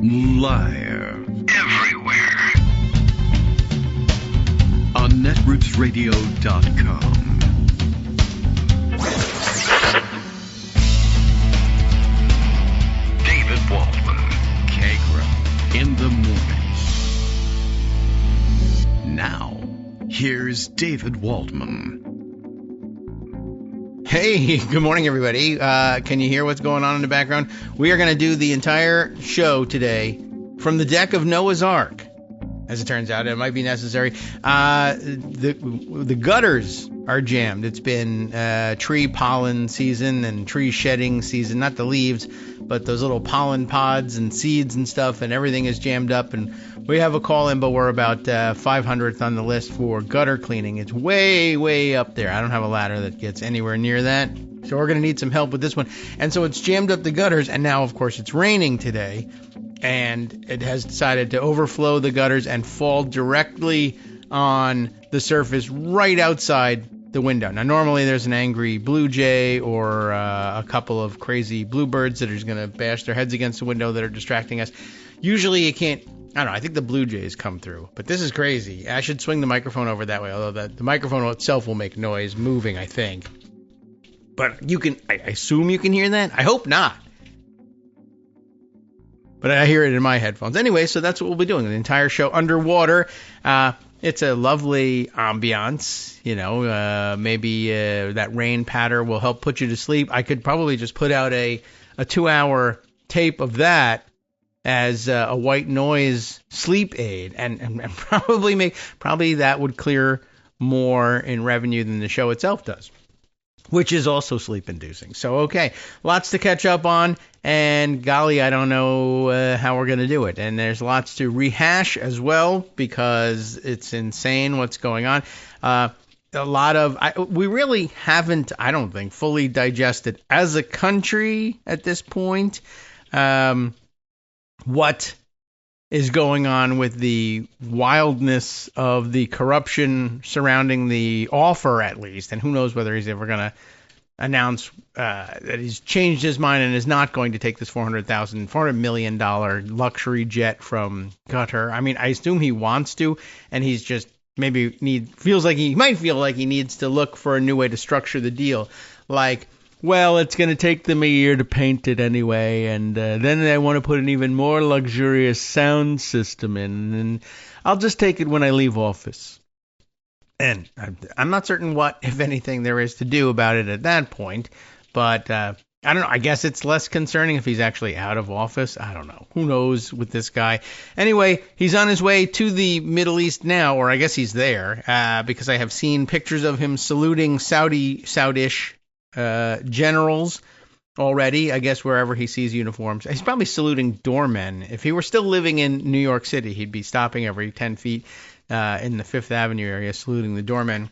Live. Everywhere. On netrootsradio.com. David Waldman. Kagro. In the morning. Now, here's David Waldman. Hey, good morning, everybody. Can you hear what's going on in the background? We are going to do the entire show today from the deck of Noah's Ark. As it turns out, it might be necessary. The gutters are jammed. It's been tree pollen season and tree shedding season. Not the leaves, but those little pollen pods and seeds and stuff, and everything is jammed up. And we have a call in, but we're about 500th on the list for gutter cleaning. It's way, way up there. I don't have a ladder that gets anywhere near that. So we're going to need some help with this one. And so it's jammed up the gutters, and now, of course, it's raining today. And it has decided to overflow the gutters and fall directly on the surface right outside the window. Now, normally there's an angry blue jay or a couple of crazy bluebirds that are just going to bash their heads against the window that are distracting us. Usually you can't, I don't know, I think the blue jays come through. But this is crazy. I should swing the microphone over that way, although the microphone itself will make noise moving, I think. But you can, I assume you can hear that? I hope not. But I hear it in my headphones. Anyway, so that's what we'll be doing. The entire show underwater. It's a lovely ambiance. You know, maybe that rain patter will help put you to sleep. I could probably just put out a 2-hour tape of that as a white noise sleep aid. And probably that would clear more in revenue than the show itself does, which is also sleep-inducing. So, okay, lots to catch up on, and golly, I don't know how we're going to do it. And there's lots to rehash as well, because it's insane what's going on. We really haven't, I don't think, fully digested as a country at this point what is going on with the wildness of the corruption surrounding the offer, at least. And who knows whether he's ever going to announce that he's changed his mind and is not going to take this $400 million luxury jet from Qatar. I mean, I assume he wants to, and he's just maybe might feel like he needs to look for a new way to structure the deal. Like, well, it's going to take them a year to paint it anyway, and then they want to put an even more luxurious sound system in, and I'll just take it when I leave office. And I'm not certain what, if anything, there is to do about it at that point, but I don't know. I guess it's less concerning if he's actually out of office. I don't know. Who knows with this guy? Anyway, he's on his way to the Middle East now, or I guess he's there, because I have seen pictures of him saluting Saudish generals already, I guess, wherever he sees uniforms. He's probably saluting doormen. If he were still living in New York City, he'd be stopping every 10 feet in the Fifth Avenue area, saluting the doormen.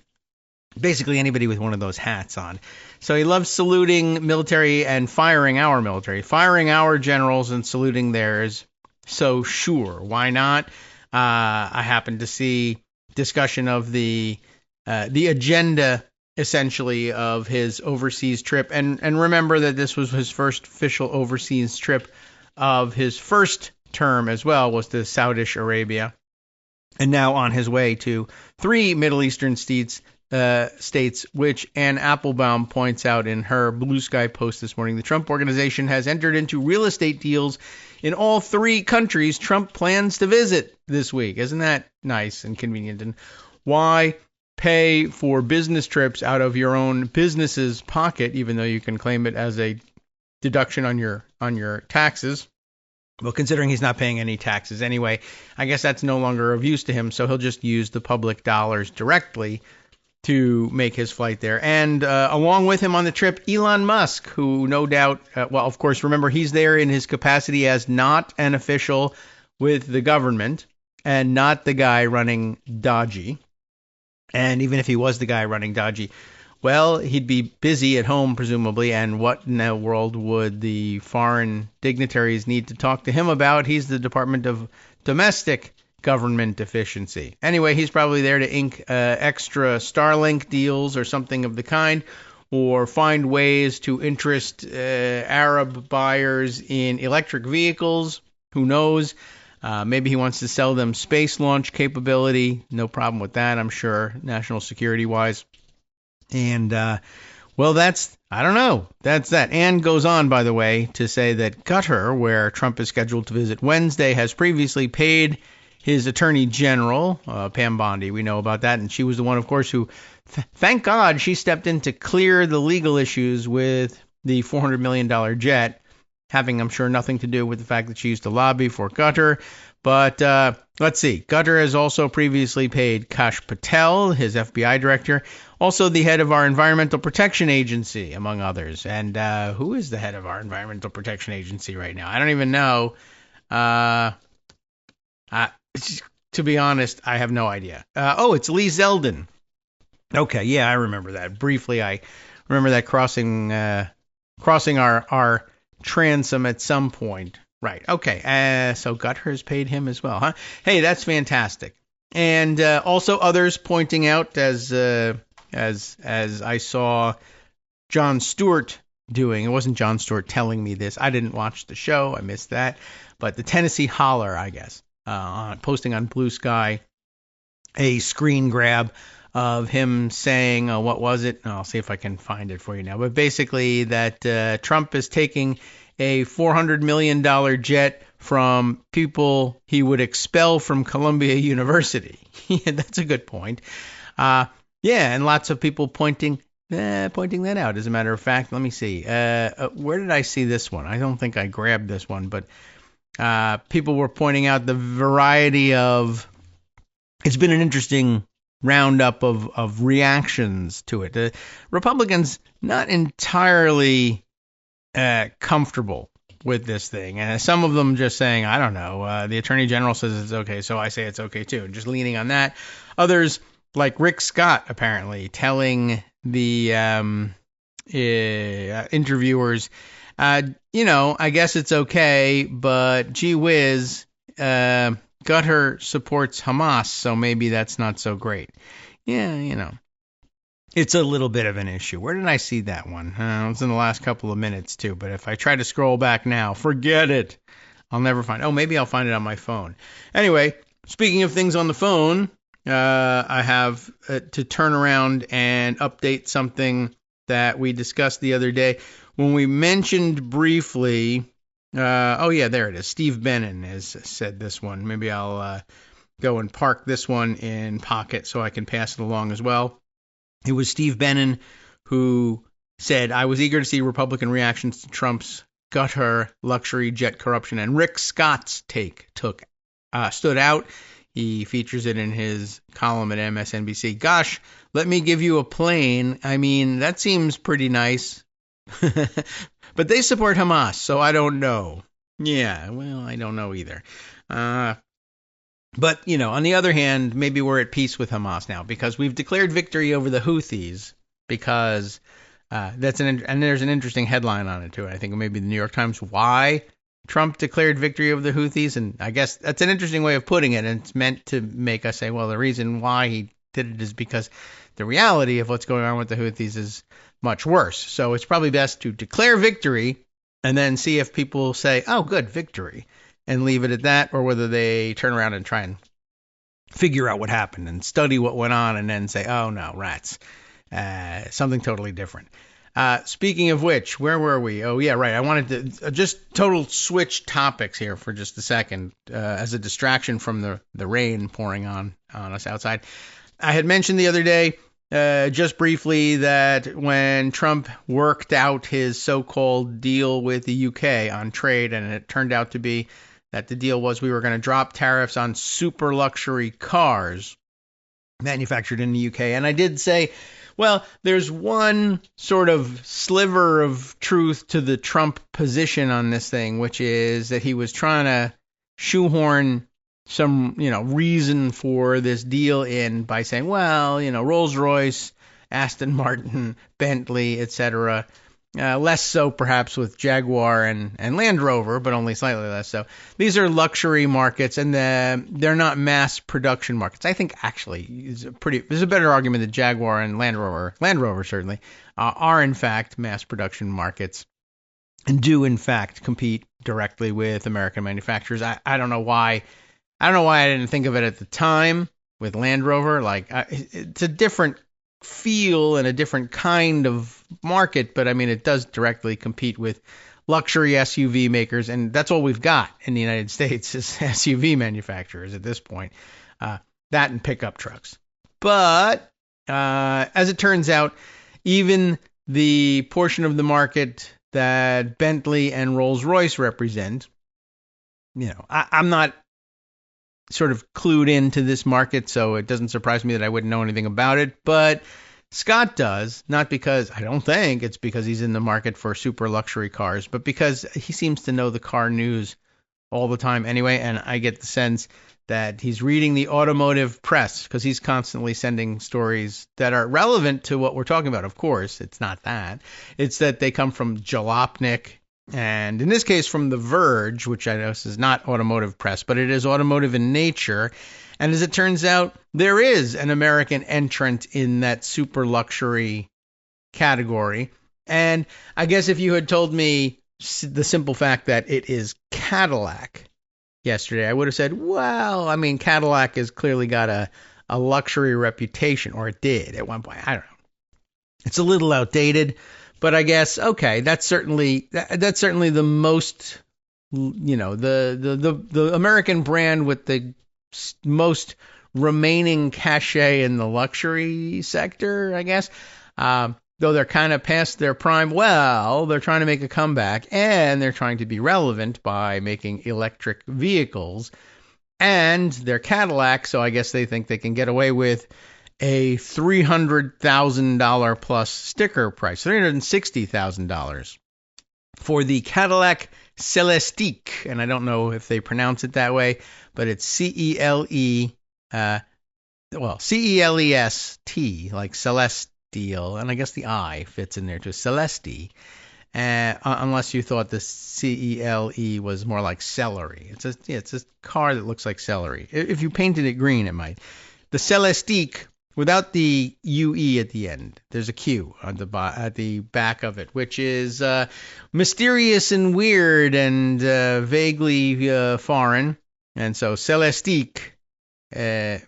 Basically anybody with one of those hats on. So he loves saluting military and firing our military, firing our generals and saluting theirs. So sure, why not? I happened to see discussion of the agenda, essentially, of his overseas trip. And remember that this was his first official overseas trip of his first term as well, was to Saudi Arabia. And now on his way to 3 Middle Eastern states, which Ann Applebaum points out in her Blue Sky post this morning. The Trump Organization has entered into real estate deals in all 3 countries Trump plans to visit this week. Isn't that nice and convenient? And why pay for business trips out of your own business's pocket, even though you can claim it as a deduction on your taxes? Well, considering he's not paying any taxes anyway, I guess that's no longer of use to him, so he'll just use the public dollars directly to make his flight there. And along with him on the trip, Elon Musk, who no doubt, well, of course, remember, he's there in his capacity as not an official with the government and not the guy running Dodgy. And even if he was the guy running Dodgy, well, he'd be busy at home, presumably, and what in the world would the foreign dignitaries need to talk to him about? He's the Department of Domestic Government Efficiency. Anyway, he's probably there to ink extra Starlink deals or something of the kind, or find ways to interest Arab buyers in electric vehicles, Who knows? Maybe he wants to sell them space launch capability. No problem with that, I'm sure, national security-wise. And, I don't know. That's that. And goes on, by the way, to say that Qatar, where Trump is scheduled to visit Wednesday, has previously paid his attorney general, Pam Bondi. We know about that. And she was the one, of course, who, thank God, she stepped in to clear the legal issues with the $400 million jet, having, I'm sure, nothing to do with the fact that she used to lobby for Qatar. But let's see. Qatar has also previously paid Kash Patel, his FBI director, also the head of our Environmental Protection Agency, among others. And who is the head of our Environmental Protection Agency right now? I don't even know. To be honest, I have no idea. It's Lee Zeldin. Okay, yeah, I remember that. Briefly, I remember that crossing our transom at some point. Right. Okay. So Qatar has paid him as well, huh? Hey, that's fantastic. And also others pointing out, as I saw Jon Stewart doing. It wasn't Jon Stewart telling me this. I didn't watch the show. I missed that. But the Tennessee Holler, I guess, posting on Blue Sky a screen grab of him saying, what was it? I'll see if I can find it for you now. But basically that Trump is taking a $400 million jet from people he would expel from Columbia University. Yeah, that's a good point. And lots of people pointing that out. As a matter of fact, let me see. Where did I see this one? I don't think I grabbed this one, but people were pointing out the variety of. It's been an interesting roundup of reactions to it. Republicans not entirely comfortable with this thing, and some of them just saying, I don't know, the attorney general says it's okay, so I say it's okay too, just leaning on that. Others, like Rick Scott, apparently telling the interviewers, I guess it's okay, but gee whiz, Qatar supports Hamas, so maybe that's not so great. Yeah, it's a little bit of an issue. Where did I see that one? It was in the last couple of minutes, too. But if I try to scroll back now, forget it. I'll never find it. Oh, maybe I'll find it on my phone. Anyway, speaking of things on the phone, I have to turn around and update something that we discussed the other day. When we mentioned briefly, there it is. Steve Bannon has said this one. Maybe I'll go and park this one in Pocket so I can pass it along as well. It was Steve Bannon who said, I was eager to see Republican reactions to Trump's Qatar luxury jet corruption, and Rick Scott's take stood out. He features it in his column at MSNBC. Gosh, let me give you a plane. I mean, that seems pretty nice. But they support Hamas, so I don't know. Yeah, well, I don't know either. But, on the other hand, maybe we're at peace with Hamas now because we've declared victory over the Houthis because and there's an interesting headline on it, too. I think maybe the New York Times, why Trump declared victory over the Houthis. And I guess that's an interesting way of putting it. And it's meant to make us say, well, the reason why he did it is because the reality of what's going on with the Houthis is much worse. So it's probably best to declare victory and then see if people say, oh, good, victory, and leave it at that, or whether they turn around and try and figure out what happened and study what went on and then say, oh, no, rats, something totally different. Speaking of which, where were we? Oh, yeah, right. I wanted to just total switch topics here for just a second as a distraction from the rain pouring on us outside. I had mentioned the other day, just briefly, that when Trump worked out his so-called deal with the UK on trade, and it turned out to be that the deal was we were going to drop tariffs on super luxury cars manufactured in the UK. And I did say, well, there's one sort of sliver of truth to the Trump position on this thing, which is that he was trying to shoehorn some, reason for this deal in by saying, well, Rolls-Royce, Aston Martin, Bentley, etc. Less so perhaps with Jaguar and Land Rover, but only slightly less so. These are luxury markets, and they're not mass production markets. I think actually there's a better argument that Jaguar and Land Rover certainly, are in fact mass production markets. and do in fact compete directly with American manufacturers. I don't know why. I don't know why I didn't think of it at the time with Land Rover. Like it's a different feel and a different kind of market, but I mean it does directly compete with luxury SUV makers, and that's all we've got in the United States is SUV manufacturers at this point. That and pickup trucks. But as it turns out, even the portion of the market that Bentley and Rolls-Royce represent, I'm not sort of clued into this market, so it doesn't surprise me that I wouldn't know anything about it. But Scott does, not because I don't think it's because he's in the market for super luxury cars, but because he seems to know the car news all the time anyway, and I get the sense that he's reading the automotive press because he's constantly sending stories that are relevant to what we're talking about. Of course, it's not that. It's that they come from Jalopnik, and in this case from The Verge, which I know is not automotive press, but it is automotive in nature. And as it turns out, there is an American entrant in that super luxury category. And I guess if you had told me the simple fact that it is Cadillac yesterday, I would have said, well, I mean, Cadillac has clearly got a luxury reputation, or it did at one point. I don't know. It's a little outdated, but I guess, okay, that's certainly the most, the American brand with the most remaining cachet in the luxury sector, I guess. Though they're kind of past their prime, well, they're trying to make a comeback, and they're trying to be relevant by making electric vehicles. And they're Cadillac, so I guess they think they can get away with a $300,000 plus sticker price, $360,000 for the Cadillac Celestiqs. And I don't know if they pronounce it that way, but it's C-E-L-E-S-T, like Celeste. And I guess the I fits in there too, Celeste, unless you thought the C-E-L-E was more like celery. It's a car that looks like celery. If you painted it green, it might. The Celestiqs, without the UE at the end, there's a Q on at the back of it, which is mysterious and weird and vaguely foreign. And so Celestiqs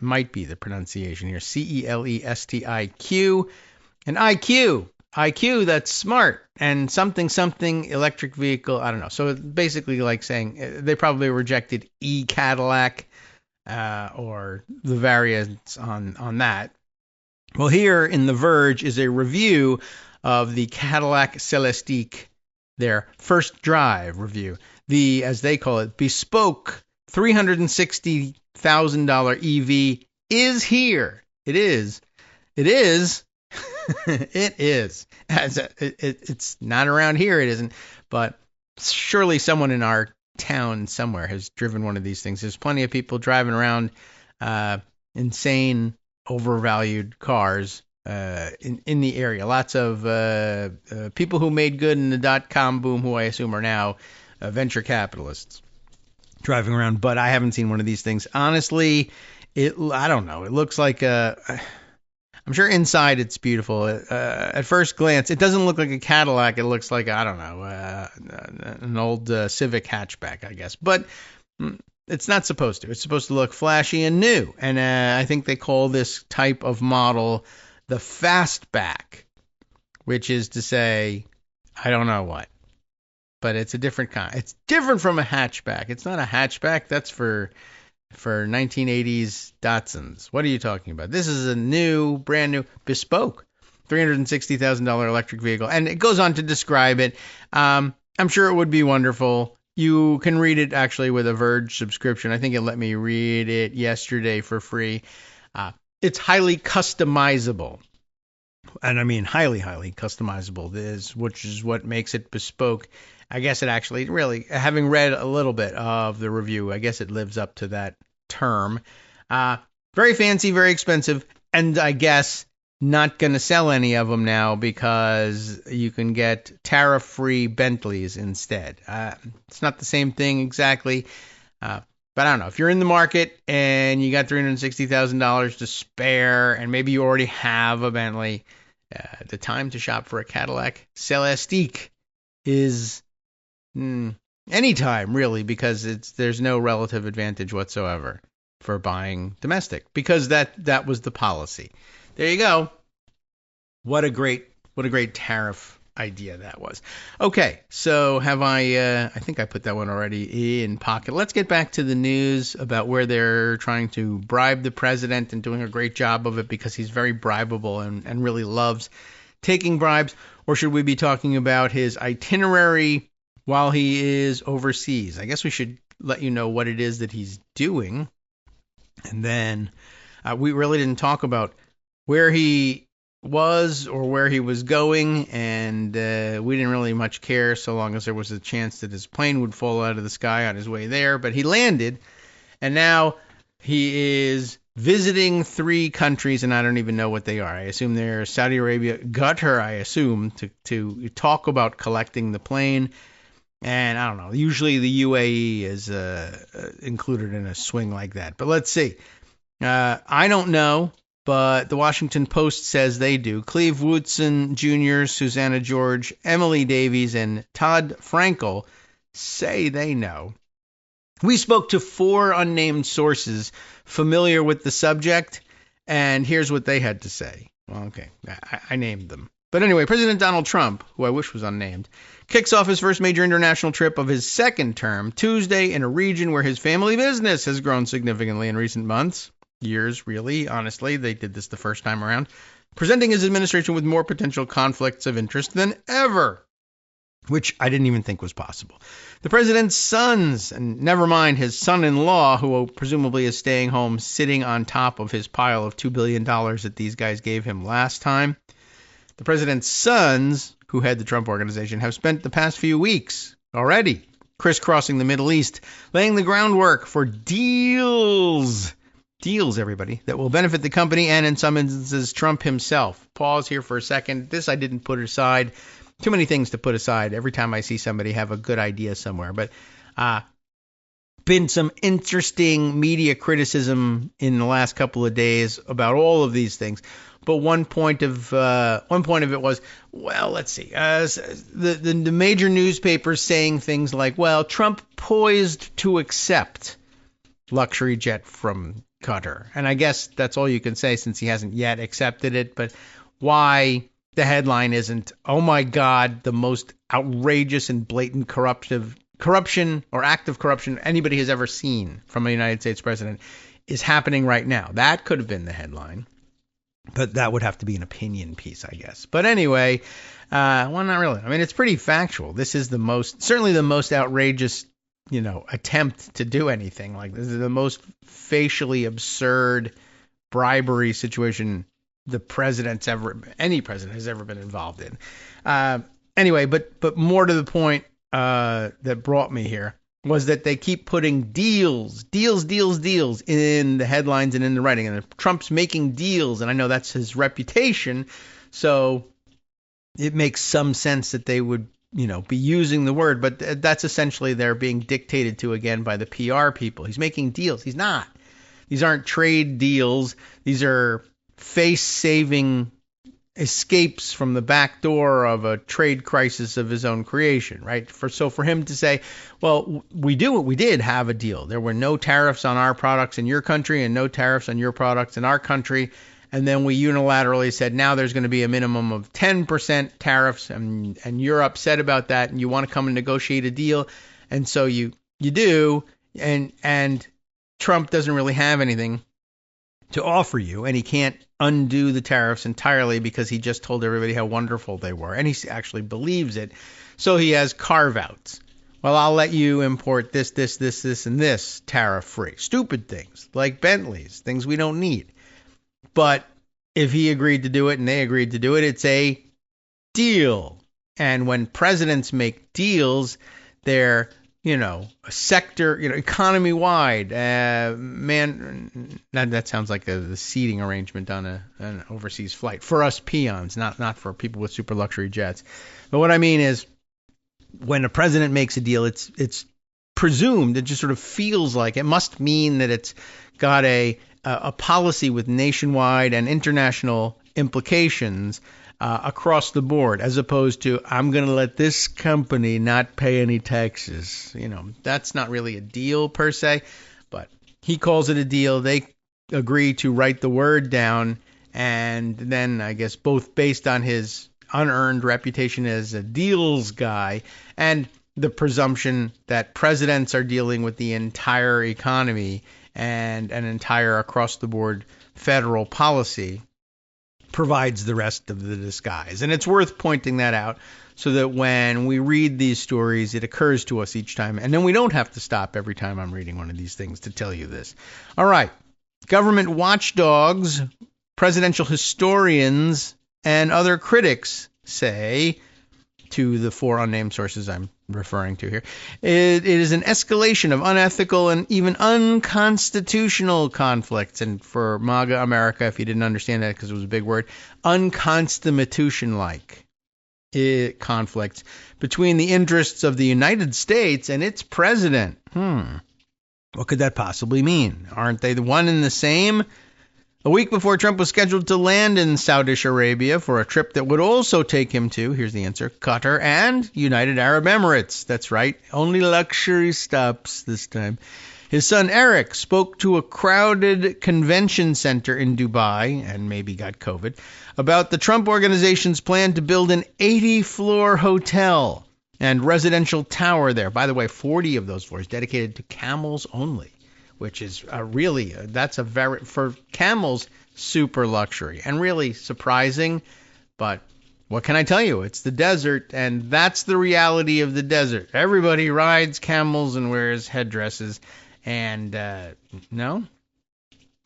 might be the pronunciation here, C-E-L-E-S-T-I-Q. And IQ, that's smart, and something electric vehicle, I don't know. So it's basically like saying they probably rejected E-Cadillac or the variants on that. Well, here in The Verge is a review of the Cadillac Celestiqs, their first drive review. The, as they call it, bespoke $360,000 EV is here. It is. It is. It's not around here. It isn't. But surely someone in our town somewhere has driven one of these things. There's plenty of people driving around insane, overvalued cars in the area. Lots of people who made good in the dot-com boom, who I assume are now venture capitalists, driving around. But I haven't seen one of these things. Honestly, I don't know. It looks like I'm sure inside it's beautiful. At first glance, it doesn't look like a Cadillac. It looks like, I don't know, an old Civic hatchback, I guess. But it's not supposed to. It's supposed to look flashy and new. And I think they call this type of model the fastback, which is to say, I don't know what. But it's a different kind. It's different from a hatchback. It's not a hatchback. That's for 1980s Datsuns. What are you talking about? This is a new, brand new, bespoke $360,000 electric vehicle. And it goes on to describe it. I'm sure it would be wonderful. You can read it actually with a Verge subscription. I think it let me read it yesterday for free. It's highly customizable. And I mean highly, highly customizable, which is what makes it bespoke. I guess it actually really, having read a little bit of the review, I guess it lives up to that term. Very fancy, very expensive, and I guess not going to sell any of them now because you can get tariff-free Bentleys instead. It's not the same thing exactly, but I don't know. If you're in the market and you got $360,000 to spare and maybe you already have a Bentley, the time to shop for a Cadillac Celestiqs is anytime, really, because there's no relative advantage whatsoever for buying domestic, because that was the policy. There you go. What a great tariff idea that was. Okay, so have I think I put that one already in pocket. Let's get back to the news about where they're trying to bribe the president and doing a great job of it because he's very bribable and really loves taking bribes. Or should we be talking about his itinerary while he is overseas? I guess we should let you know what it is that he's doing. And then we really didn't talk about where he was or where he was going, and we didn't really much care so long as there was a chance that his plane would fall out of the sky on his way there. But he landed, and now he is visiting 3 countries, and I don't even know what they are. I assume they're Saudi Arabia, Qatar, I assume, to talk about collecting the plane. And I don't know. Usually the UAE is included in a swing like that. But let's see. I don't know, but the Washington Post says they do. Cleve Woodson Jr., Susanna George, Emily Davies, and Todd Frankel say they know. We spoke to 4 unnamed sources familiar with the subject, and here's what they had to say. Well, okay, I named them. But anyway, President Donald Trump, who I wish was unnamed, kicks off his first major international trip of his second term Tuesday in a region where his family business has grown significantly in recent months. Years, really, honestly. They did this the first time around. Presenting his administration with more potential conflicts of interest than ever, which I didn't even think was possible. The president's sons, and never mind his son-in-law, who presumably is staying home sitting on top of his pile of $2 billion that these guys gave him last time. The president's sons, who head the Trump Organization, have spent the past few weeks already crisscrossing the Middle East, laying the groundwork for deals, everybody, that will benefit the company and, in some instances, Trump himself. Pause here for a second. This I didn't put aside. Too many things to put aside every time I see somebody have a good idea somewhere. But been some interesting media criticism in the last couple of days about all of these things. But one point of it was, well, let's see, the major newspapers saying things like, well, Trump poised to accept luxury jet from Qatar. And I guess that's all you can say since he hasn't yet accepted it. But why the headline isn't, oh my God, the most outrageous and blatant corruption or act of corruption anybody has ever seen from a United States president is happening right now. That could have been the headline. But that would have to be an opinion piece, I guess. But anyway, well, not really. I mean, it's pretty factual. This is certainly the most outrageous, attempt to do anything like this. This is the most facially absurd bribery situation any president has ever been involved in. Anyway, but more to the point that brought me here was that they keep putting deals in the headlines and in the writing. And Trump's making deals, and I know that's his reputation, so it makes some sense that they would, be using the word, but that's essentially they're being dictated to again by the PR people. He's making deals. He's not. These aren't trade deals. These are face-saving escapes from the back door of a trade crisis of his own creation, right? For him to say, well, we did have a deal. There were no tariffs on our products in your country and no tariffs on your products in our country. And then we unilaterally said, now there's going to be a minimum of 10% tariffs, and you're upset about that, and you want to come and negotiate a deal. And so you do, and Trump doesn't really have anything to offer you, and he can't undo the tariffs entirely because he just told everybody how wonderful they were, and he actually believes it. So he has carve-outs. Well, I'll let you import this, and this tariff-free. Stupid things like Bentleys, things we don't need. But if he agreed to do it and they agreed to do it, it's a deal. And when presidents make deals, they're a sector, economy-wide. That sounds like the seating arrangement on an overseas flight. For us peons, not for people with super luxury jets. But what I mean is, when a president makes a deal, it's presumed, it just sort of feels like it must mean that it's got a policy with nationwide and international implications. across the board, as opposed to I'm going to let this company not pay any taxes. That's not really a deal per se, but he calls it a deal. They agree to write the word down, and then I guess both based on his unearned reputation as a deals guy and the presumption that presidents are dealing with the entire economy and an entire across-the-board federal policy, provides the rest of the disguise. And it's worth pointing that out so that when we read these stories, it occurs to us each time. And then we don't have to stop every time I'm reading one of these things to tell you this. All right. Government watchdogs, presidential historians, and other critics say, to the four unnamed sources I'm referring to here, it is an escalation of unethical and even unconstitutional conflicts. And for MAGA America, if you didn't understand that because it was a big word, unconstitution-like conflicts between the interests of the United States and its president. What could that possibly mean? Aren't they the one and the same? A week before Trump was scheduled to land in Saudi Arabia for a trip that would also take him to, here's the answer, Qatar and United Arab Emirates. That's right, only luxury stops this time. His son Eric spoke to a crowded convention center in Dubai, and maybe got COVID, about the Trump organization's plan to build an 80-floor hotel and residential tower there. By the way, 40 of those floors dedicated to camels only, which is that's a very, for camels, super luxury and really surprising. But what can I tell you? It's the desert, and that's the reality of the desert. Everybody rides camels and wears headdresses, and no?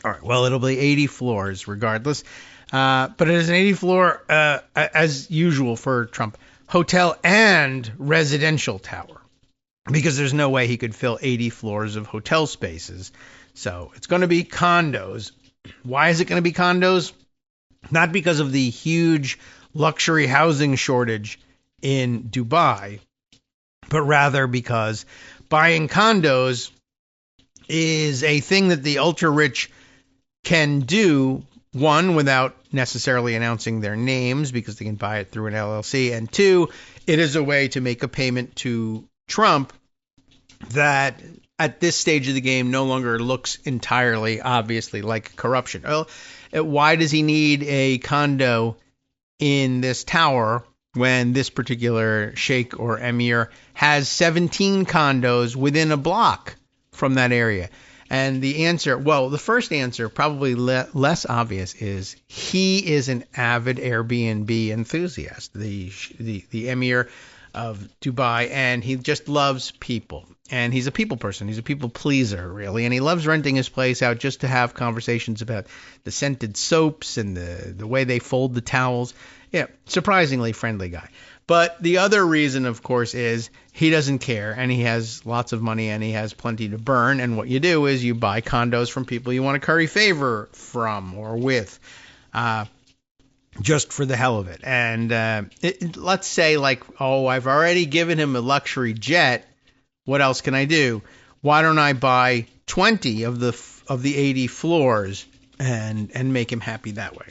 All right, well, it'll be 80 floors regardless. But it is an 80-floor, as usual for Trump, hotel and residential tower, because there's no way he could fill 80 floors of hotel spaces. So it's going to be condos. Why is it going to be condos? Not because of the huge luxury housing shortage in Dubai, but rather because buying condos is a thing that the ultra-rich can do, one, without necessarily announcing their names because they can buy it through an LLC, and two, it is a way to make a payment to Trump that at this stage of the game no longer looks entirely obviously like corruption. Well, why does he need a condo in this tower when this particular sheikh or emir has 17 condos within a block from that area? And the answer, well, the first answer, probably less obvious, is he is an avid Airbnb enthusiast, the emir of Dubai, and he just loves people. And he's a people person. He's a people pleaser, really. And he loves renting his place out just to have conversations about the scented soaps and the way they fold the towels. Yeah, surprisingly friendly guy. But the other reason, of course, is he doesn't care, and he has lots of money, and he has plenty to burn. And what you do is you buy condos from people you want to curry favor from or with, just for the hell of it. And let's say, like, oh, I've already given him a luxury jet. What else can I do? Why don't I buy 20 of the 80 floors and make him happy that way?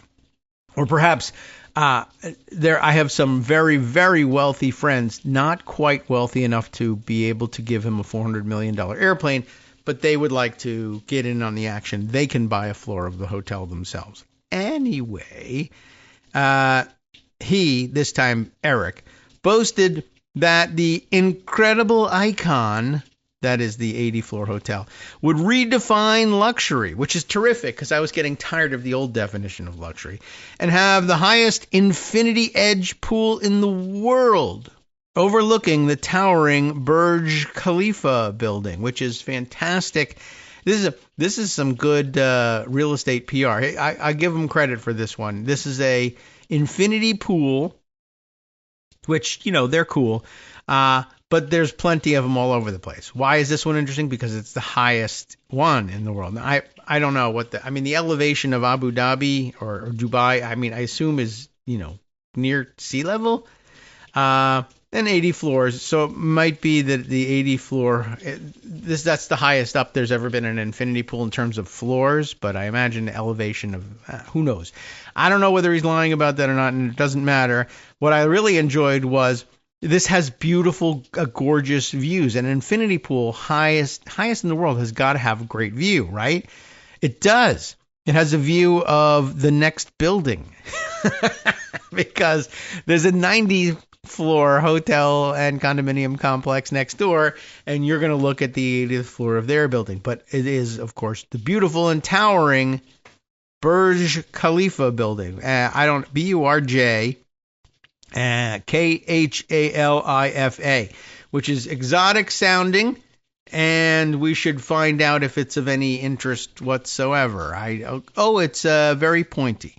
Or perhaps I have some very, very wealthy friends, not quite wealthy enough to be able to give him a $400 million airplane, but they would like to get in on the action. They can buy a floor of the hotel themselves. Anyway, he, this time Eric, boasted that the incredible icon, that is the 80-floor hotel, would redefine luxury, which is terrific because I was getting tired of the old definition of luxury, and have the highest infinity edge pool in the world, overlooking the towering Burj Khalifa building, which is fantastic. This is some good real estate PR. I give them credit for this one. This is a infinity pool, which, they're cool. But there's plenty of them all over the place. Why is this one interesting? Because it's the highest one in the world. Now, I don't know the elevation of Abu Dhabi or Dubai, I assume is, near sea level. and 80 floors. So it might be that the 80 floor, that's the highest up there's ever been an infinity pool in terms of floors, but I imagine the elevation of, who knows. I don't know whether he's lying about that or not, and it doesn't matter. What I really enjoyed was this has beautiful, gorgeous views. An infinity pool, highest in the world, has got to have a great view, right? It does. It has a view of the next building because there's a 90-floor hotel and condominium complex next door, and you're going to look at the 80th floor of their building. But it is, of course, the beautiful and towering Burj Khalifa building. BURJ Khalifa, which is exotic sounding, and we should find out if it's of any interest whatsoever. It's very pointy.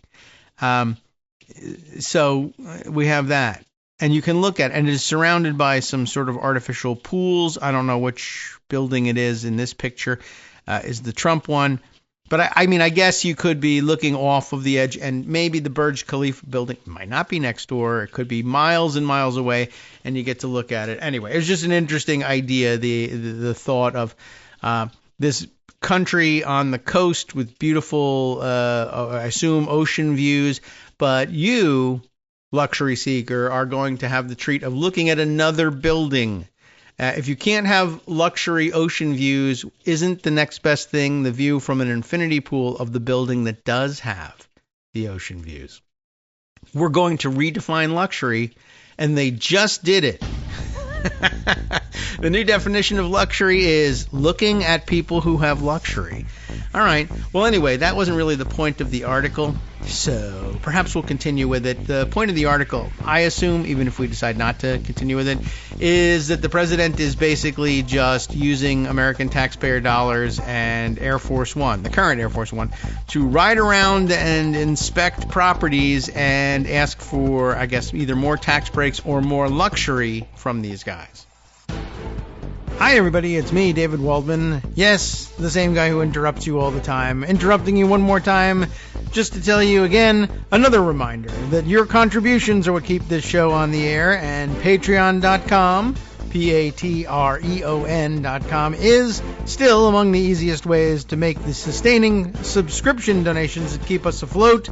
So we have that. And you can look at it, and it is surrounded by some sort of artificial pools. I don't know which building it is in this picture. Is the Trump one. But I guess you could be looking off of the edge, and maybe the Burj Khalifa building might not be next door. It could be miles and miles away, and you get to look at it. Anyway, it's just an interesting idea, the thought of this country on the coast with beautiful, I assume, ocean views. But you, luxury seeker, are going to have the treat of looking at another building. If you can't have luxury ocean views, isn't the next best thing the view from an infinity pool of the building that does have the ocean views? We're going to redefine luxury, and they just did it. The new definition of luxury is looking at people who have luxury. All right. Well, anyway, that wasn't really the point of the article, so perhaps we'll continue with it. The point of the article, I assume, even if we decide not to continue with it, is that the president is basically just using American taxpayer dollars and Air Force One, the current Air Force One, to ride around and inspect properties and ask for, I guess, either more tax breaks or more luxury from these guys. Hi, everybody. It's me, David Waldman. Yes, the same guy who interrupts you all the time. Interrupting you one more time just to tell you again, another reminder that your contributions are what keep this show on the air, and Patreon.com, Patreon.com, is still among the easiest ways to make the sustaining subscription donations that keep us afloat.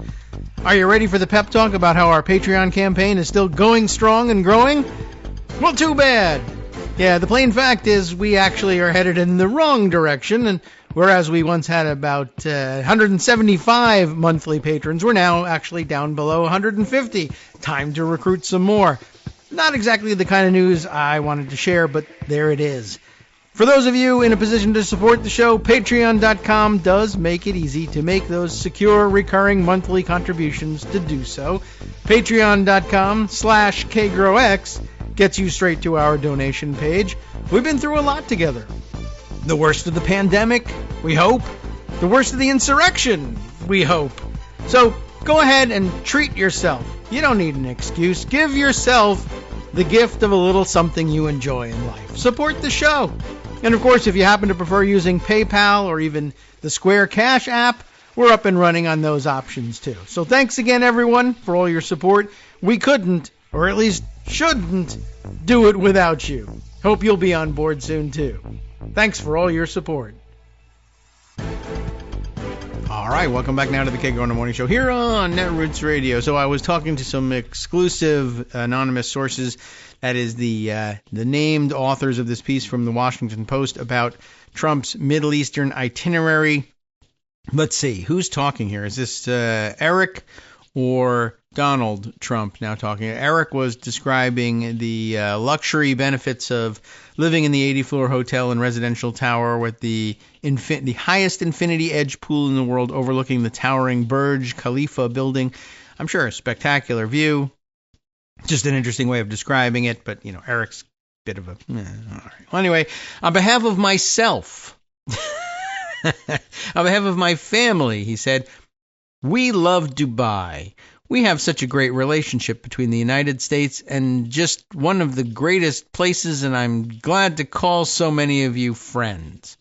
Are you ready for the pep talk about how our Patreon campaign is still going strong and growing? Well, too bad. Yeah, the plain fact is we actually are headed in the wrong direction, and whereas we once had about 175 monthly patrons, we're now actually down below 150. Time to recruit some more. Not exactly the kind of news I wanted to share, but there it is. For those of you in a position to support the show, Patreon.com does make it easy to make those secure, recurring monthly contributions to do so. Patreon.com/KagroX gets you straight to our donation page. We've been through a lot together. The worst of the pandemic, we hope. The worst of the insurrection, we hope. So go ahead and treat yourself. You don't need an excuse. Give yourself the gift of a little something you enjoy in life. Support the show. And of course, if you happen to prefer using PayPal or even the Square Cash app, we're up and running on those options too. So thanks again, everyone, for all your support. We couldn't, or at least shouldn't, do it without you. Hope you'll be on board soon too. Thanks for all your support. All right, welcome back now to the Kagro in the Morning Show here on Netroots Radio. So I was talking to some exclusive anonymous sources, that is the named authors of this piece from the Washington Post about Trump's Middle Eastern itinerary. Let's see, who's talking here? Is this Eric or Donald Trump now talking? Eric was describing the luxury benefits of living in the 80-floor hotel and residential tower with the highest infinity edge pool in the world overlooking the towering Burj Khalifa building. I'm sure a spectacular view. Just an interesting way of describing it, but, you know, Eric's a bit of a... all right. Well, anyway, on behalf of myself, on behalf of my family, he said, we love Dubai. We have such a great relationship between the United States and just one of the greatest places, and I'm glad to call so many of you friends.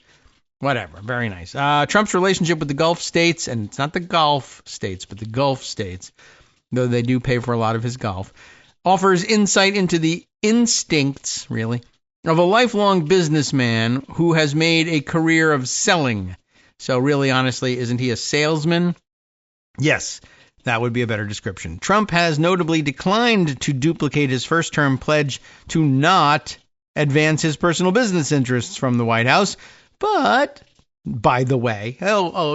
Whatever, very nice. Trump's relationship with the Gulf states, and it's not the Gulf states, but the Gulf states, though they do pay for a lot of his golf, offers insight into the instincts, really, of a lifelong businessman who has made a career of selling. So really, honestly, isn't he a salesman? Yes, that would be a better description. Trump has notably declined to duplicate his first-term pledge to not advance his personal business interests from the White House. But, by the way,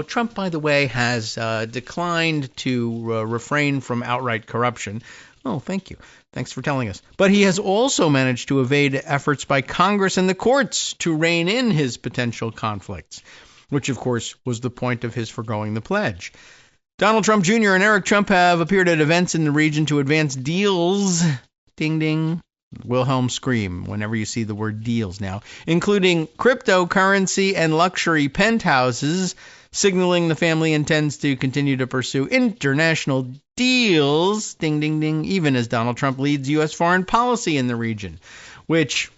Trump, by the way, has declined to refrain from outright corruption. Oh, thank you. Thanks for telling us. But he has also managed to evade efforts by Congress and the courts to rein in his potential conflicts, which, of course, was the point of his foregoing the pledge. Donald Trump Jr. and Eric Trump have appeared at events in the region to advance deals. Ding, ding. Wilhelm scream whenever you see the word deals now, including cryptocurrency and luxury penthouses, signaling the family intends to continue to pursue international deals, ding, ding, ding, even as Donald Trump leads U.S. foreign policy in the region, which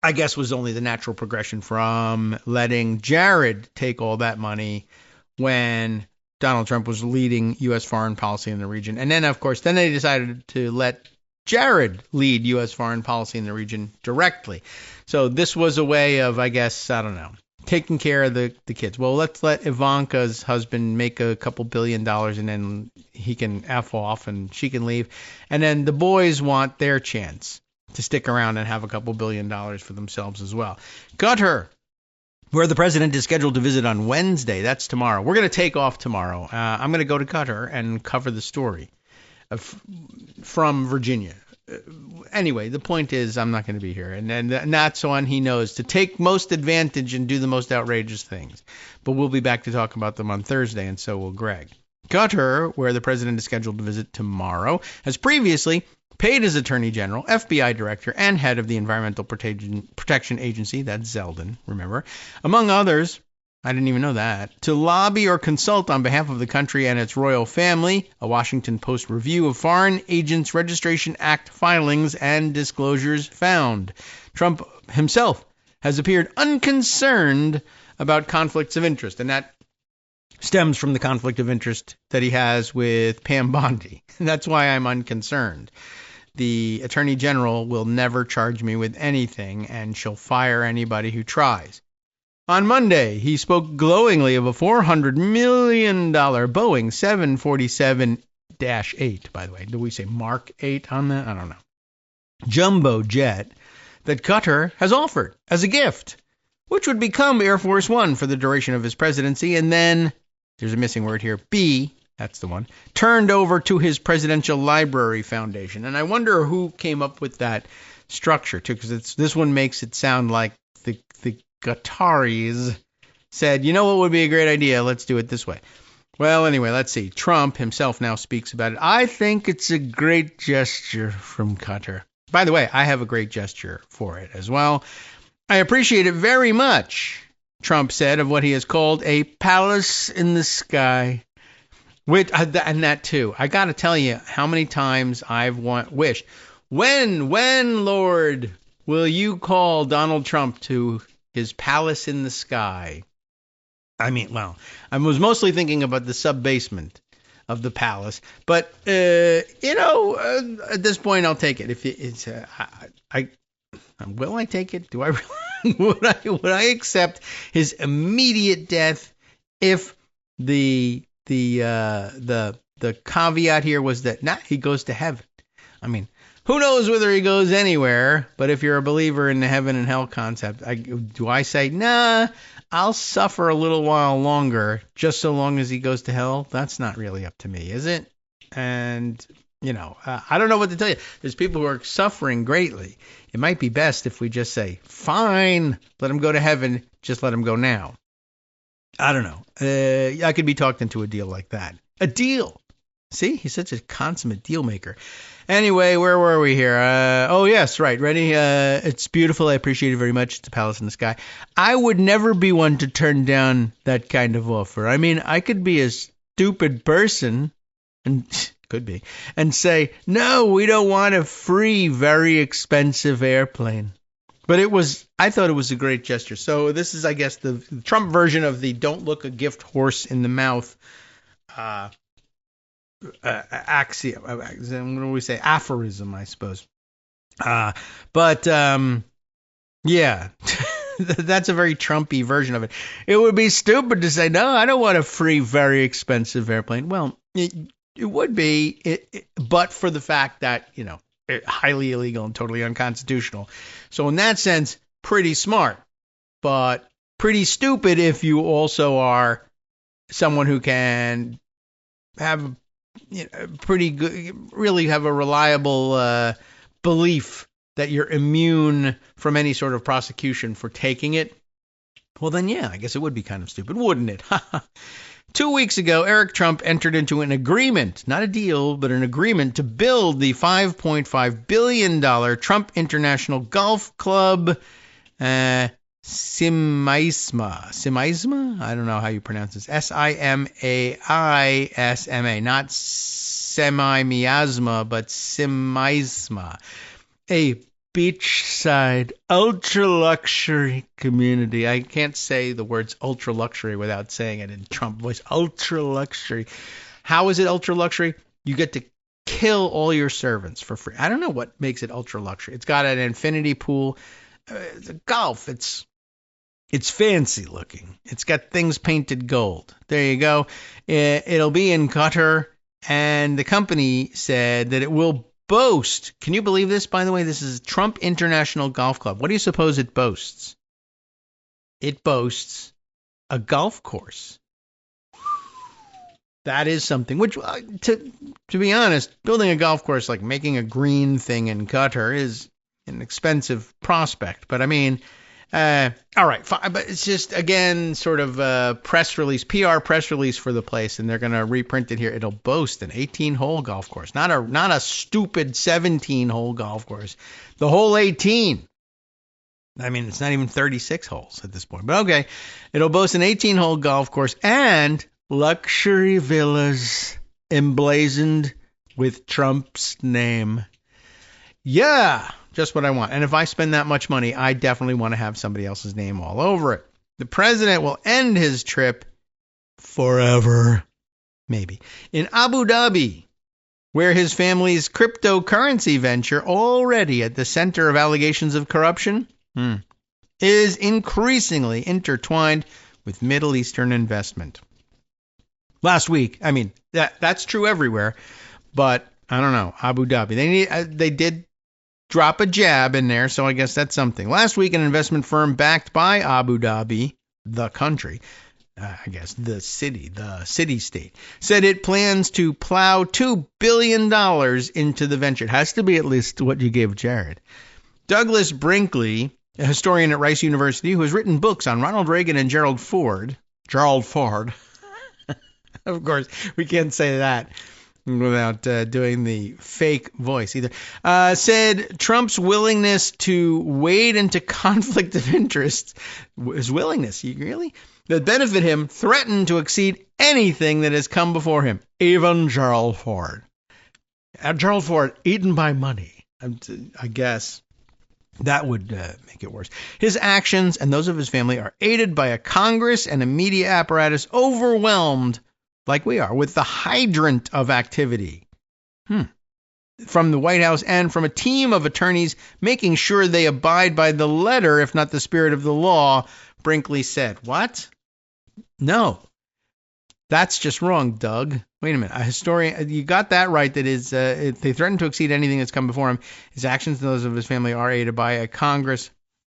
I guess was only the natural progression from letting Jared take all that money when Donald Trump was leading U.S. foreign policy in the region. And then, of course, they decided to let Jared lead U.S. foreign policy in the region directly. So this was a way of, I guess, I don't know, taking care of the kids. Well, let's let Ivanka's husband make a couple $1 billion and then he can F off and she can leave. And then the boys want their chance to stick around and have a couple $1 billion for themselves as well. Qatar, where the president is scheduled to visit on Wednesday. That's tomorrow. We're going to take off tomorrow. I'm going to go to Qatar and cover the story from Virginia. Anyway, the point is I'm not going to be here. And that's on he knows to take most advantage and do the most outrageous things. But we'll be back to talk about them on Thursday, and so will Greg. Qatar, where the president is scheduled to visit tomorrow, has previously paid his attorney general, FBI director, and head of the Environmental Protection Agency, that's Zeldin, remember, among others, I didn't even know that, to lobby or consult on behalf of the country and its royal family, a Washington Post review of Foreign Agents Registration Act filings and disclosures found. Trump himself has appeared unconcerned about conflicts of interest, and that stems from the conflict of interest that he has with Pam Bondi. That's why I'm unconcerned. The Attorney General will never charge me with anything, and she'll fire anybody who tries. On Monday, he spoke glowingly of a $400 million Boeing 747-8, by the way. Do we say Mark 8 on that? I don't know. Jumbo jet that Qatar has offered as a gift, which would become Air Force One for the duration of his presidency, and then, there's a missing word here, B, that's the one, turned over to his Presidential Library Foundation. And I wonder who came up with that structure, too, because this one makes it sound like the Qataris said, you know what would be a great idea? Let's do it this way. Well, anyway, let's see. Trump himself now speaks about it. I think it's a great gesture from Qatar. By the way, I have a great gesture for it as well. I appreciate it very much, Trump said, of what he has called a palace in the sky. And that, too. I got to tell you how many times I've wished. When, Lord, will you call Donald Trump to his palace in the sky? I mean, well, I was mostly thinking about the sub-basement of the palace. But, at this point, I'll take it. If it's, will I take it? Do I really? would I accept his immediate death if the caveat here was that he goes to heaven? I mean, who knows whether he goes anywhere? But if you're a believer in the heaven and hell concept, do I say, nah, I'll suffer a little while longer just so long as he goes to hell? That's not really up to me, is it? And I don't know what to tell you. There's people who are suffering greatly. It might be best if we just say, fine, let him go to heaven, just let him go now. I don't know. I could be talked into a deal like that. A deal. See, he's such a consummate deal maker. Anyway, where were we here? Oh, yes, right. Ready? It's beautiful. I appreciate it very much. It's a palace in the sky. I would never be one to turn down that kind of offer. I mean, I could be a stupid person, and could be, and say, no, we don't want a free, very expensive airplane. But I thought it was a great gesture. So this is, I guess, the Trump version of the don't look a gift horse in the mouth axiom. What do we say? Aphorism, I suppose. But yeah, that's a very Trumpy version of it. It would be stupid to say, no, I don't want a free, very expensive airplane. Well, it would be, but for the fact that, highly illegal and totally unconstitutional. So in that sense, pretty smart, but pretty stupid if you also are someone who can have pretty good, really have a reliable belief that you're immune from any sort of prosecution for taking it. Well, then, yeah, I guess it would be kind of stupid, wouldn't it? 2 weeks ago, Eric Trump entered into an agreement, not a deal, but an agreement to build the $5.5 billion Trump International Golf Club, Simaisma? I don't know how you pronounce this. Simaisma, not semi-miasma, but Simaisma. A beachside ultra-luxury community. I can't say the words ultra-luxury without saying it in Trump voice. Ultra-luxury. How is it ultra-luxury? You get to kill all your servants for free. I don't know what makes it ultra-luxury. It's got an infinity pool. It's a golf. It's fancy looking. It's got things painted gold. There you go. It'll be in Qatar, and the company said that it will boast. Can you believe this? By the way, this is Trump International Golf Club. What do you suppose it boasts? It boasts a golf course. That is something. Which, to be honest, building a golf course, like making a green thing in Qatar, is an expensive prospect. But I mean, all right, fine, but it's just, again, sort of a press release, PR press release for the place, and they're going to reprint it here. It'll boast an 18-hole golf course, not a stupid 17-hole golf course, the whole 18. I mean, it's not even 36 holes at this point, but okay. It'll boast an 18-hole golf course and luxury villas emblazoned with Trump's name. Yeah. Just what I want. And if I spend that much money, I definitely want to have somebody else's name all over it. The president will end his trip forever, maybe, in Abu Dhabi, where his family's cryptocurrency venture, already at the center of allegations of corruption, is increasingly intertwined with Middle Eastern investment. Last week, I mean, that's true everywhere, but I don't know, Abu Dhabi. They did drop a jab in there, so I guess that's something. Last week, an investment firm backed by Abu Dhabi, the country, the city-state, said it plans to plow $2 billion into the venture. It has to be at least what you gave Jared. Douglas Brinkley, a historian at Rice University who has written books on Ronald Reagan and Gerald Ford. Of course, we can't say that without doing the fake voice either, said Trump's willingness to wade into conflict of interest, his willingness, really, that benefit him, threatened to exceed anything that has come before him, even Gerald Ford. Gerald Ford, eaten by money, I guess. That would make it worse. His actions and those of his family are aided by a Congress and a media apparatus overwhelmed, like we are, with the hydrant of activity from the White House and from a team of attorneys making sure they abide by the letter, if not the spirit of the law, Brinkley said. What? No. That's just wrong, Doug. Wait a minute. A historian, you got that right. That is, if they threaten to exceed anything that's come before him, his actions and those of his family are aided by a Congress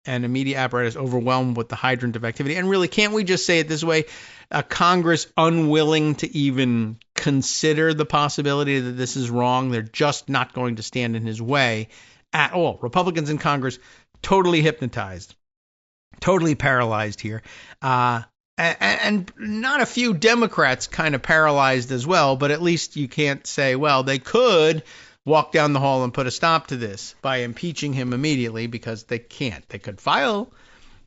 and a media apparatus overwhelmed with the hydrant of activity. And really, can't we just say it this way? A Congress unwilling to even consider the possibility that this is wrong. They're just not going to stand in his way at all. Republicans in Congress totally hypnotized, totally paralyzed here. And not a few Democrats kind of paralyzed as well, but at least you can't say, well, they could walk down the hall and put a stop to this by impeaching him immediately, because they can't. They could file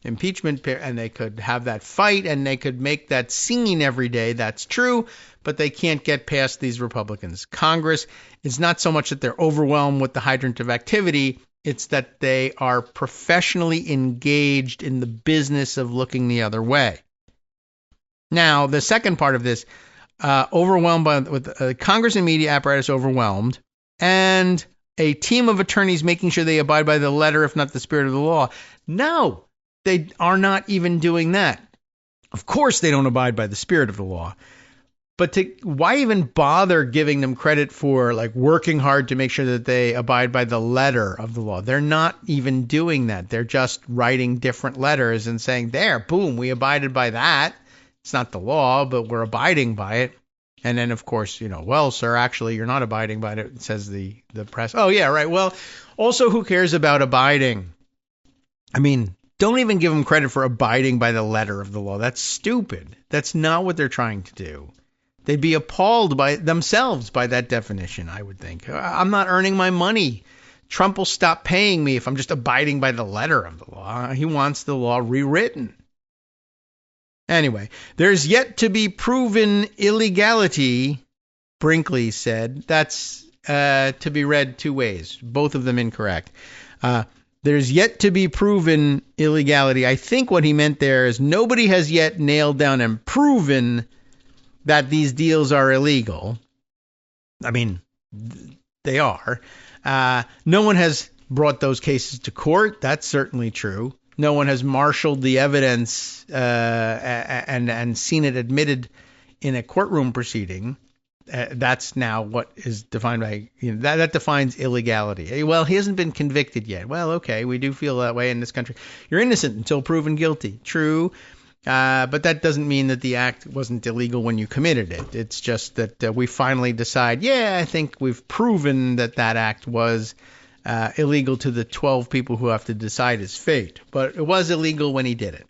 impeachment and they could have that fight and they could make that scene every day. That's true, but they can't get past these Republicans. Congress, it's not so much that they're overwhelmed with the hydrant of activity, it's that they are professionally engaged in the business of looking the other way. Now, the second part of this, overwhelmed with Congress and media apparatus overwhelmed, and a team of attorneys making sure they abide by the letter, if not the spirit of the law. No, they are not even doing that. Of course, they don't abide by the spirit of the law. But why even bother giving them credit for like working hard to make sure that they abide by the letter of the law? They're not even doing that. They're just writing different letters and saying, there, boom, we abided by that. It's not the law, but we're abiding by it. And then, of course, well, sir, actually, you're not abiding by it, says the press. Oh, yeah, right. Well, also, who cares about abiding? I mean, don't even give them credit for abiding by the letter of the law. That's stupid. That's not what they're trying to do. They'd be appalled by themselves by that definition, I would think. I'm not earning my money. Trump will stop paying me if I'm just abiding by the letter of the law. He wants the law rewritten. Anyway, there's yet to be proven illegality, Brinkley said. That's to be read two ways, both of them incorrect. There's yet to be proven illegality. I think what he meant there is nobody has yet nailed down and proven that these deals are illegal. I mean, they are. No one has brought those cases to court. That's certainly true. No one has marshaled the evidence and seen it admitted in a courtroom proceeding. That's now what is defined by, that defines illegality. Well, he hasn't been convicted yet. Well, okay, we do feel that way in this country. You're innocent until proven guilty. True. But that doesn't mean that the act wasn't illegal when you committed it. It's just that we finally decide, I think we've proven that that act was illegal to the 12 people who have to decide his fate. But it was illegal when he did it.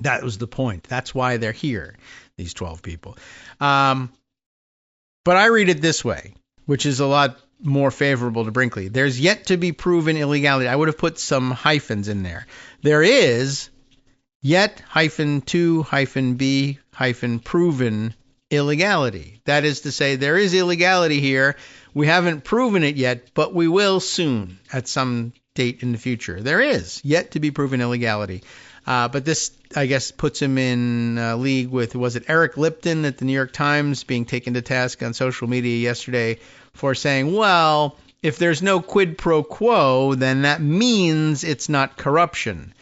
That was the point. That's why they're here, these 12 people. But I read it this way, which is a lot more favorable to Brinkley. There's yet to be proven illegality. I would have put some hyphens in there. There is yet -to-be -proven illegality. That is to say, there is illegality here. We haven't proven it yet, but we will soon at some date in the future. There is yet to be proven illegality. But this, I guess, puts him in league with, was it Eric Lipton at the New York Times being taken to task on social media yesterday for saying, well, if there's no quid pro quo, then that means it's not corruption,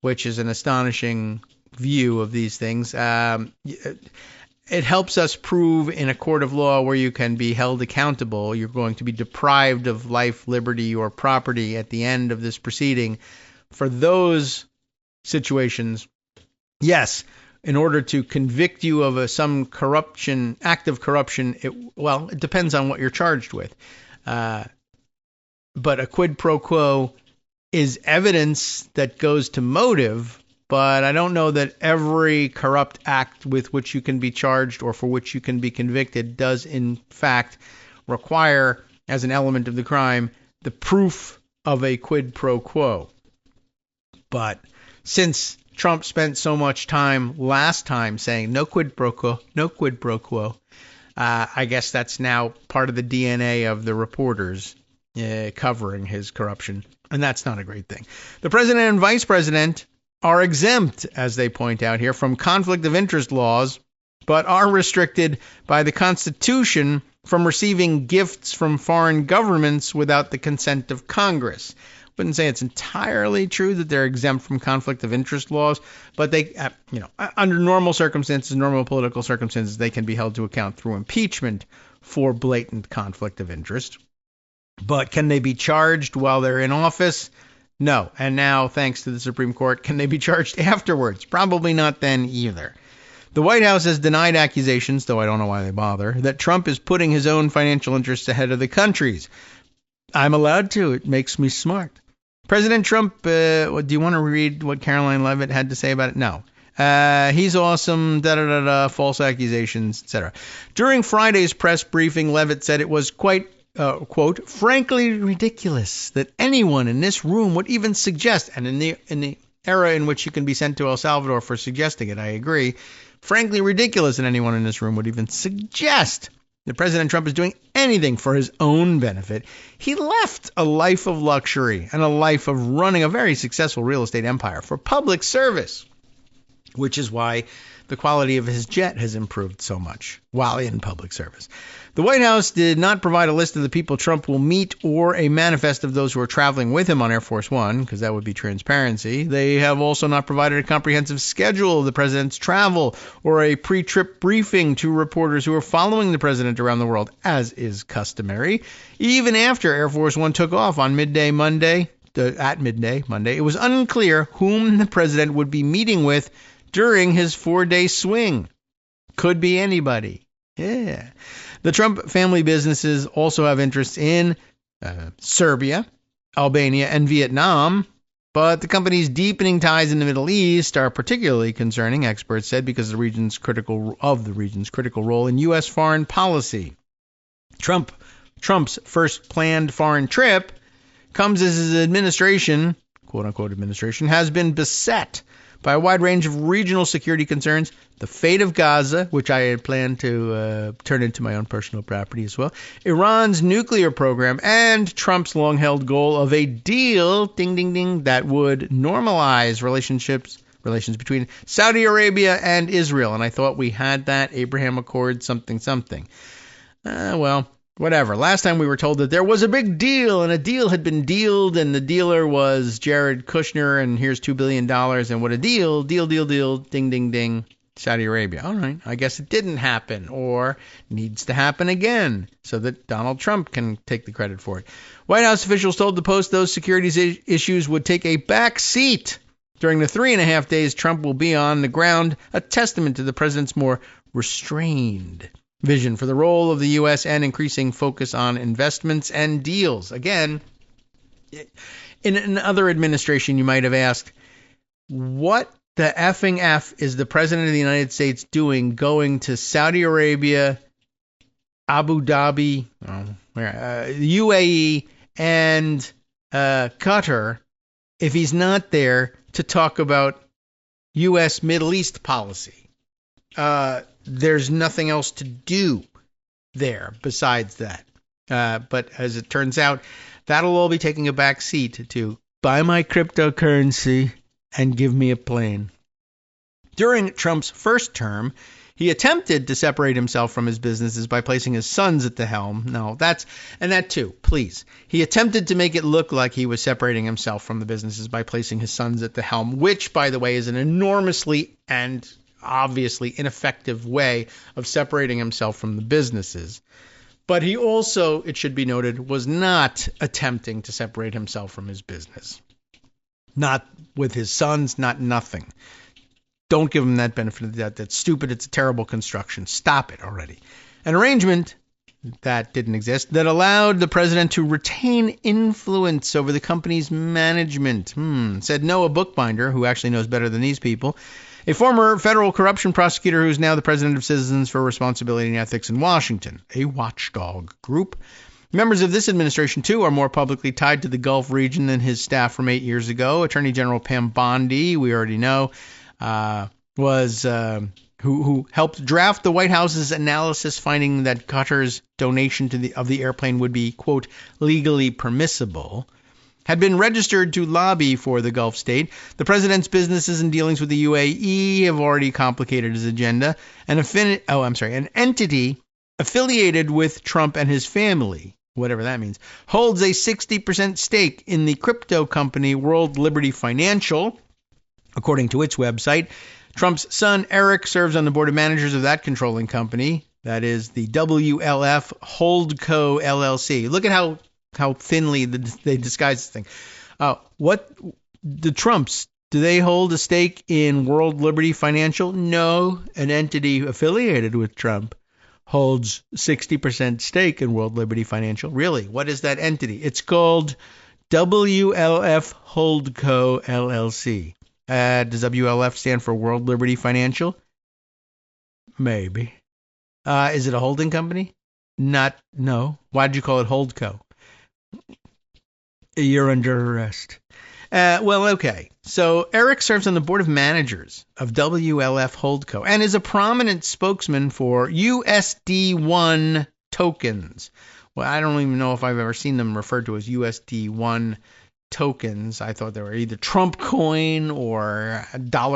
which is an astonishing view of these things. It helps us prove in a court of law where you can be held accountable, you're going to be deprived of life, liberty, or property at the end of this proceeding. For those situations, yes, in order to convict you of some corruption, act of corruption, it depends on what you're charged with. But a quid pro quo is evidence that goes to motive, but I don't know that every corrupt act with which you can be charged or for which you can be convicted does in fact require, as an element of the crime, the proof of a quid pro quo. But since Trump spent so much time last time saying no quid pro quo, no quid pro quo, I guess that's now part of the DNA of the reporters covering his corruption. And that's not a great thing. The president and vice president are exempt, as they point out here, from conflict of interest laws, but are restricted by the Constitution from receiving gifts from foreign governments without the consent of Congress. Wouldn't say it's entirely true that they're exempt from conflict of interest laws, but they, under normal circumstances, normal political circumstances, they can be held to account through impeachment for blatant conflict of interest. But can they be charged while they're in office? No. And now, thanks to the Supreme Court, can they be charged afterwards? Probably not then either. The White House has denied accusations, though I don't know why they bother, that Trump is putting his own financial interests ahead of the country's. I'm allowed to. It makes me smart. President Trump, do you want to read what Caroline Leavitt had to say about it? No. He's awesome, false accusations, etc. During Friday's press briefing, Leavitt said it was quite, quote, frankly ridiculous that anyone in this room would even suggest, and in the era in which you can be sent to El Salvador for suggesting it, I agree, frankly ridiculous that anyone in this room would even suggest that President Trump is doing anything for his own benefit. He left a life of luxury and a life of running a very successful real estate empire for public service. which is why the quality of his jet has improved so much while in public service. The White House did not provide a list of the people Trump will meet or a manifest of those who are traveling with him on Air Force One, because that would be transparency. They have also not provided a comprehensive schedule of the president's travel or a pre-trip briefing to reporters who are following the president around the world, as is customary. Even after Air Force One took off on midday Monday, it was unclear whom the president would be meeting with during his 4-day swing. Could be anybody. Yeah. The Trump family businesses also have interests in Serbia, Albania, and Vietnam, but the company's deepening ties in the Middle East are particularly concerning, experts said, because of the region's critical role in U.S. foreign policy. Trump's first planned foreign trip comes as his administration, quote-unquote administration, has been beset by a wide range of regional security concerns, the fate of Gaza, which I had planned to turn into my own personal property as well, Iran's nuclear program, and Trump's long-held goal of a deal, ding, ding, ding, that would normalize relations between Saudi Arabia and Israel. And I thought we had that, Abraham Accord, something. Well, whatever. Last time we were told that there was a big deal, and a deal had been dealed, and the dealer was Jared Kushner, and here's $2 billion, and what a deal, ding, ding, ding, Saudi Arabia. All right, I guess it didn't happen, or needs to happen again, so that Donald Trump can take the credit for it. White House officials told the Post those securities issues would take a back seat during the 3.5 days Trump will be on the ground, a testament to the president's more restrained vision for the role of the U.S. and increasing focus on investments and deals. Again, in another administration, you might have asked, what the effing F is the president of the United States doing going to Saudi Arabia, Abu Dhabi, UAE, and Qatar if he's not there to talk about U.S. Middle East policy? There's nothing else to do there besides that. But as it turns out, that'll all be taking a back seat to buy my cryptocurrency and give me a plane. During Trump's first term, he attempted to separate himself from his businesses by placing his sons at the helm. No, that too, please. He attempted to make it look like he was separating himself from the businesses by placing his sons at the helm, which, by the way, is an enormously and obviously ineffective way of separating himself from the businesses. But he also, it should be noted, was not attempting to separate himself from his business. Not with his sons, not nothing. Don't give him that benefit of the doubt. That's stupid. It's a terrible construction. Stop it already. An arrangement that didn't exist that allowed the president to retain influence over the company's management, said Noah Bookbinder, who actually knows better than these people, a former federal corruption prosecutor who's now the president of Citizens for Responsibility and Ethics in Washington, a watchdog group. Members of this administration, too, are more publicly tied to the Gulf region than his staff from 8 years ago. Attorney General Pam Bondi, we already know, who helped draft the White House's analysis finding that Qatar's donation of the airplane would be, quote, legally permissible, had been registered to lobby for the Gulf state. The president's businesses and dealings with the UAE have already complicated his agenda. An entity affiliated with Trump and his family, whatever that means, holds a 60% stake in the crypto company World Liberty Financial, according to its website. Trump's son, Eric, serves on the board of managers of that controlling company. That is the WLF Holdco LLC. Look at how thinly they disguise this thing. What the Trumps, do they hold a stake in World Liberty Financial? No, an entity affiliated with Trump holds 60% stake in World Liberty Financial. Really? What is that entity? It's called WLF Holdco LLC. Does WLF stand for World Liberty Financial? Maybe. Is it a holding company? No. Why did you call it Holdco? You're under arrest. Well, okay. So Eric serves on the board of managers of WLF Holdco and is a prominent spokesman for USD1 tokens. Well, I don't even know if I've ever seen them referred to as USD1 tokens. I thought they were either Trump coin or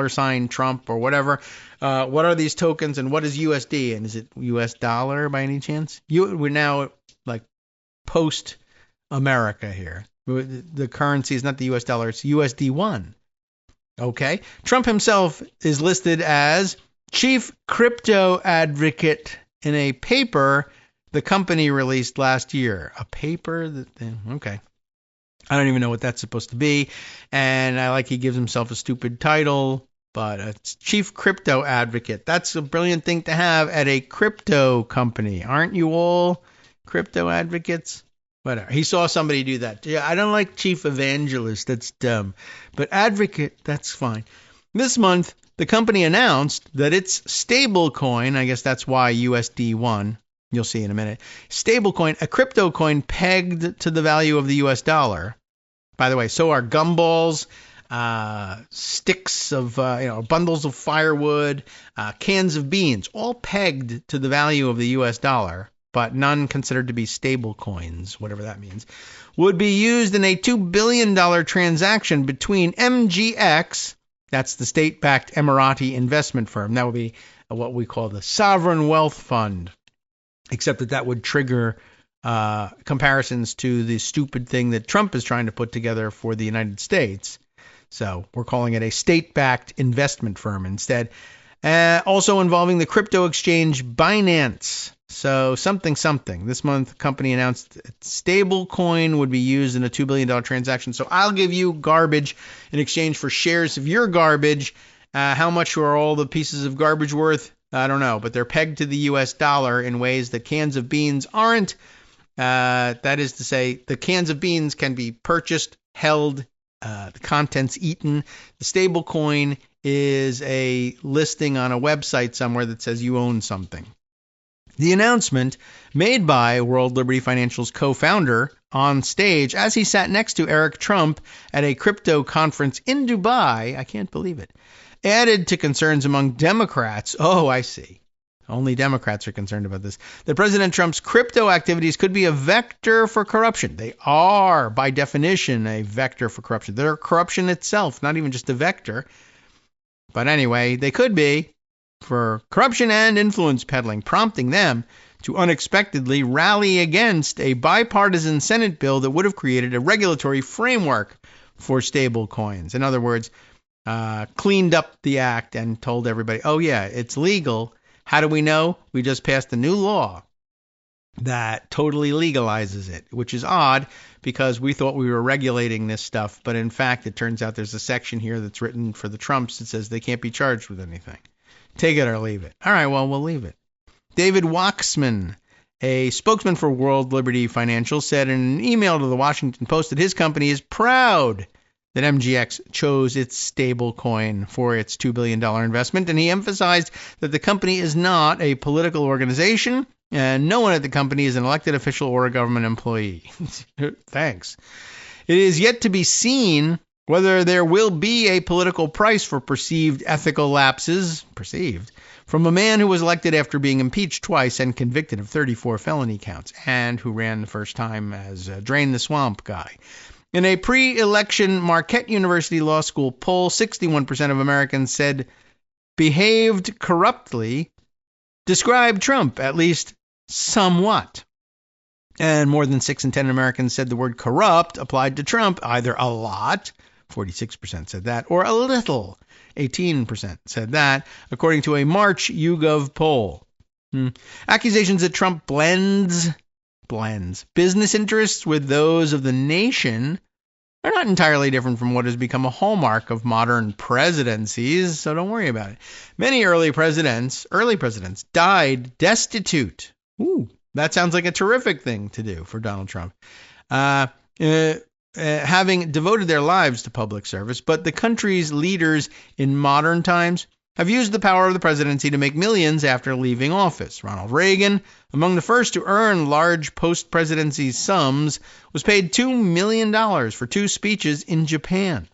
$sign Trump or whatever. What are these tokens and what is USD? And is it US dollar by any chance? We're now like post America here. The currency is not the US dollar, it's USD1. Okay. Trump himself is listed as chief crypto advocate in a paper the company released last year. A paper that, okay. I don't even know what that's supposed to be. And I like he gives himself a stupid title, but it's chief crypto advocate. That's a brilliant thing to have at a crypto company. Aren't you all crypto advocates? Whatever. He saw somebody do that. Yeah, I don't like chief evangelist. That's dumb. But advocate, that's fine. This month, the company announced that its stablecoin, I guess that's why USD1, you'll see in a minute, stablecoin, a crypto coin pegged to the value of the US dollar. By the way, so are gumballs, sticks of, bundles of firewood, cans of beans, all pegged to the value of the US dollar, but none considered to be stable coins, whatever that means, would be used in a $2 billion transaction between MGX, that's the state-backed Emirati investment firm. That would be what we call the sovereign wealth fund, except that would trigger comparisons to the stupid thing that Trump is trying to put together for the United States. So we're calling it a state-backed investment firm instead. Also involving the crypto exchange Binance. So something. This month, the company announced its stable coin would be used in a $2 billion transaction. So I'll give you garbage in exchange for shares of your garbage. How much are all the pieces of garbage worth? I don't know, but they're pegged to the U.S. dollar in ways that cans of beans aren't. That is to say, the cans of beans can be purchased, held, the contents eaten. The stable coin is a listing on a website somewhere that says you own something. The announcement made by World Liberty Financial's co-founder on stage as he sat next to Eric Trump at a crypto conference in Dubai, I can't believe it, added to concerns among Democrats. Oh, I see. Only Democrats are concerned about this. That President Trump's crypto activities could be a vector for corruption. They are, by definition, a vector for corruption. They're corruption itself, not even just a vector. But anyway, they could be for corruption and influence peddling, prompting them to unexpectedly rally against a bipartisan Senate bill that would have created a regulatory framework for stable coins. In other words, cleaned up the act and told everybody, oh yeah, it's legal. How do we know? We just passed a new law that totally legalizes it, which is odd because we thought we were regulating this stuff. But in fact, it turns out there's a section here that's written for the Trumps that says they can't be charged with anything. Take it or leave it. All right, well, we'll leave it. David Waldman, a spokesman for World Liberty Financial, said in an email to the Washington Post that his company is proud that MGX chose its stable coin for its $2 billion investment, and he emphasized that the company is not a political organization, and no one at the company is an elected official or a government employee. Thanks. It is yet to be seen whether there will be a political price for perceived ethical lapses, from a man who was elected after being impeached twice and convicted of 34 felony counts, and who ran the first time as a Drain the Swamp guy. In a pre-election Marquette University Law School poll, 61% of Americans said behaved corruptly, described Trump, at least somewhat. And more than 6 in 10 Americans said the word corrupt applied to Trump, either a lot, 46% said that, or a little, 18% said that, according to a March YouGov poll. Accusations that Trump blends business interests with those of the nation are not entirely different from what has become a hallmark of modern presidencies, so don't worry about it. Many early presidents died destitute. Ooh, that sounds like a terrific thing to do for Donald Trump. Having devoted their lives to public service, but the country's leaders in modern times have used the power of the presidency to make millions after leaving office. Ronald Reagan, among the first to earn large post-presidency sums, was paid $2 million for 2 speeches in Japan.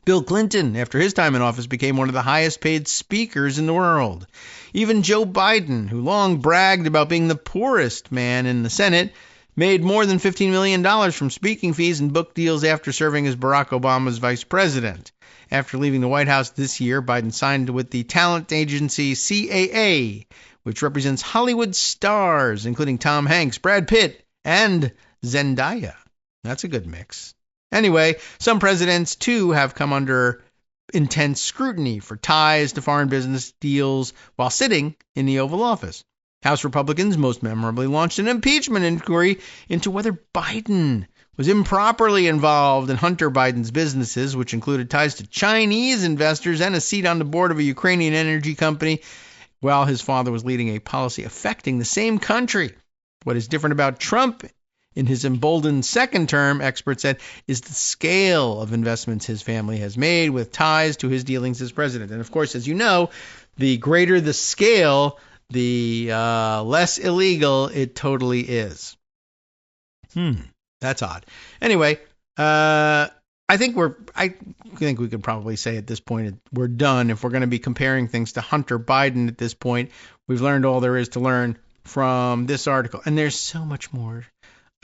Bill Clinton, after his time in office, became one of the highest-paid speakers in the world. Even Joe Biden, who long bragged about being the poorest man in the Senate, made more than $15 million from speaking fees and book deals after serving as Barack Obama's vice president. After leaving the White House this year, Biden signed with the talent agency CAA, which represents Hollywood stars, including Tom Hanks, Brad Pitt, and Zendaya. That's a good mix. Anyway, some presidents, too, have come under intense scrutiny for ties to foreign business deals while sitting in the Oval Office. House Republicans most memorably launched an impeachment inquiry into whether Biden was improperly involved in Hunter Biden's businesses, which included ties to Chinese investors and a seat on the board of a Ukrainian energy company, while his father was leading a policy affecting the same country. What is different about Trump in his emboldened second term, experts said, is the scale of investments his family has made with ties to his dealings as president. And of course, as you know, the greater the scale, the less illegal it totally is. That's odd. Anyway, I think we could probably say at this point we're done. If we're going to be comparing things to Hunter Biden at this point, we've learned all there is to learn from this article. And there's so much more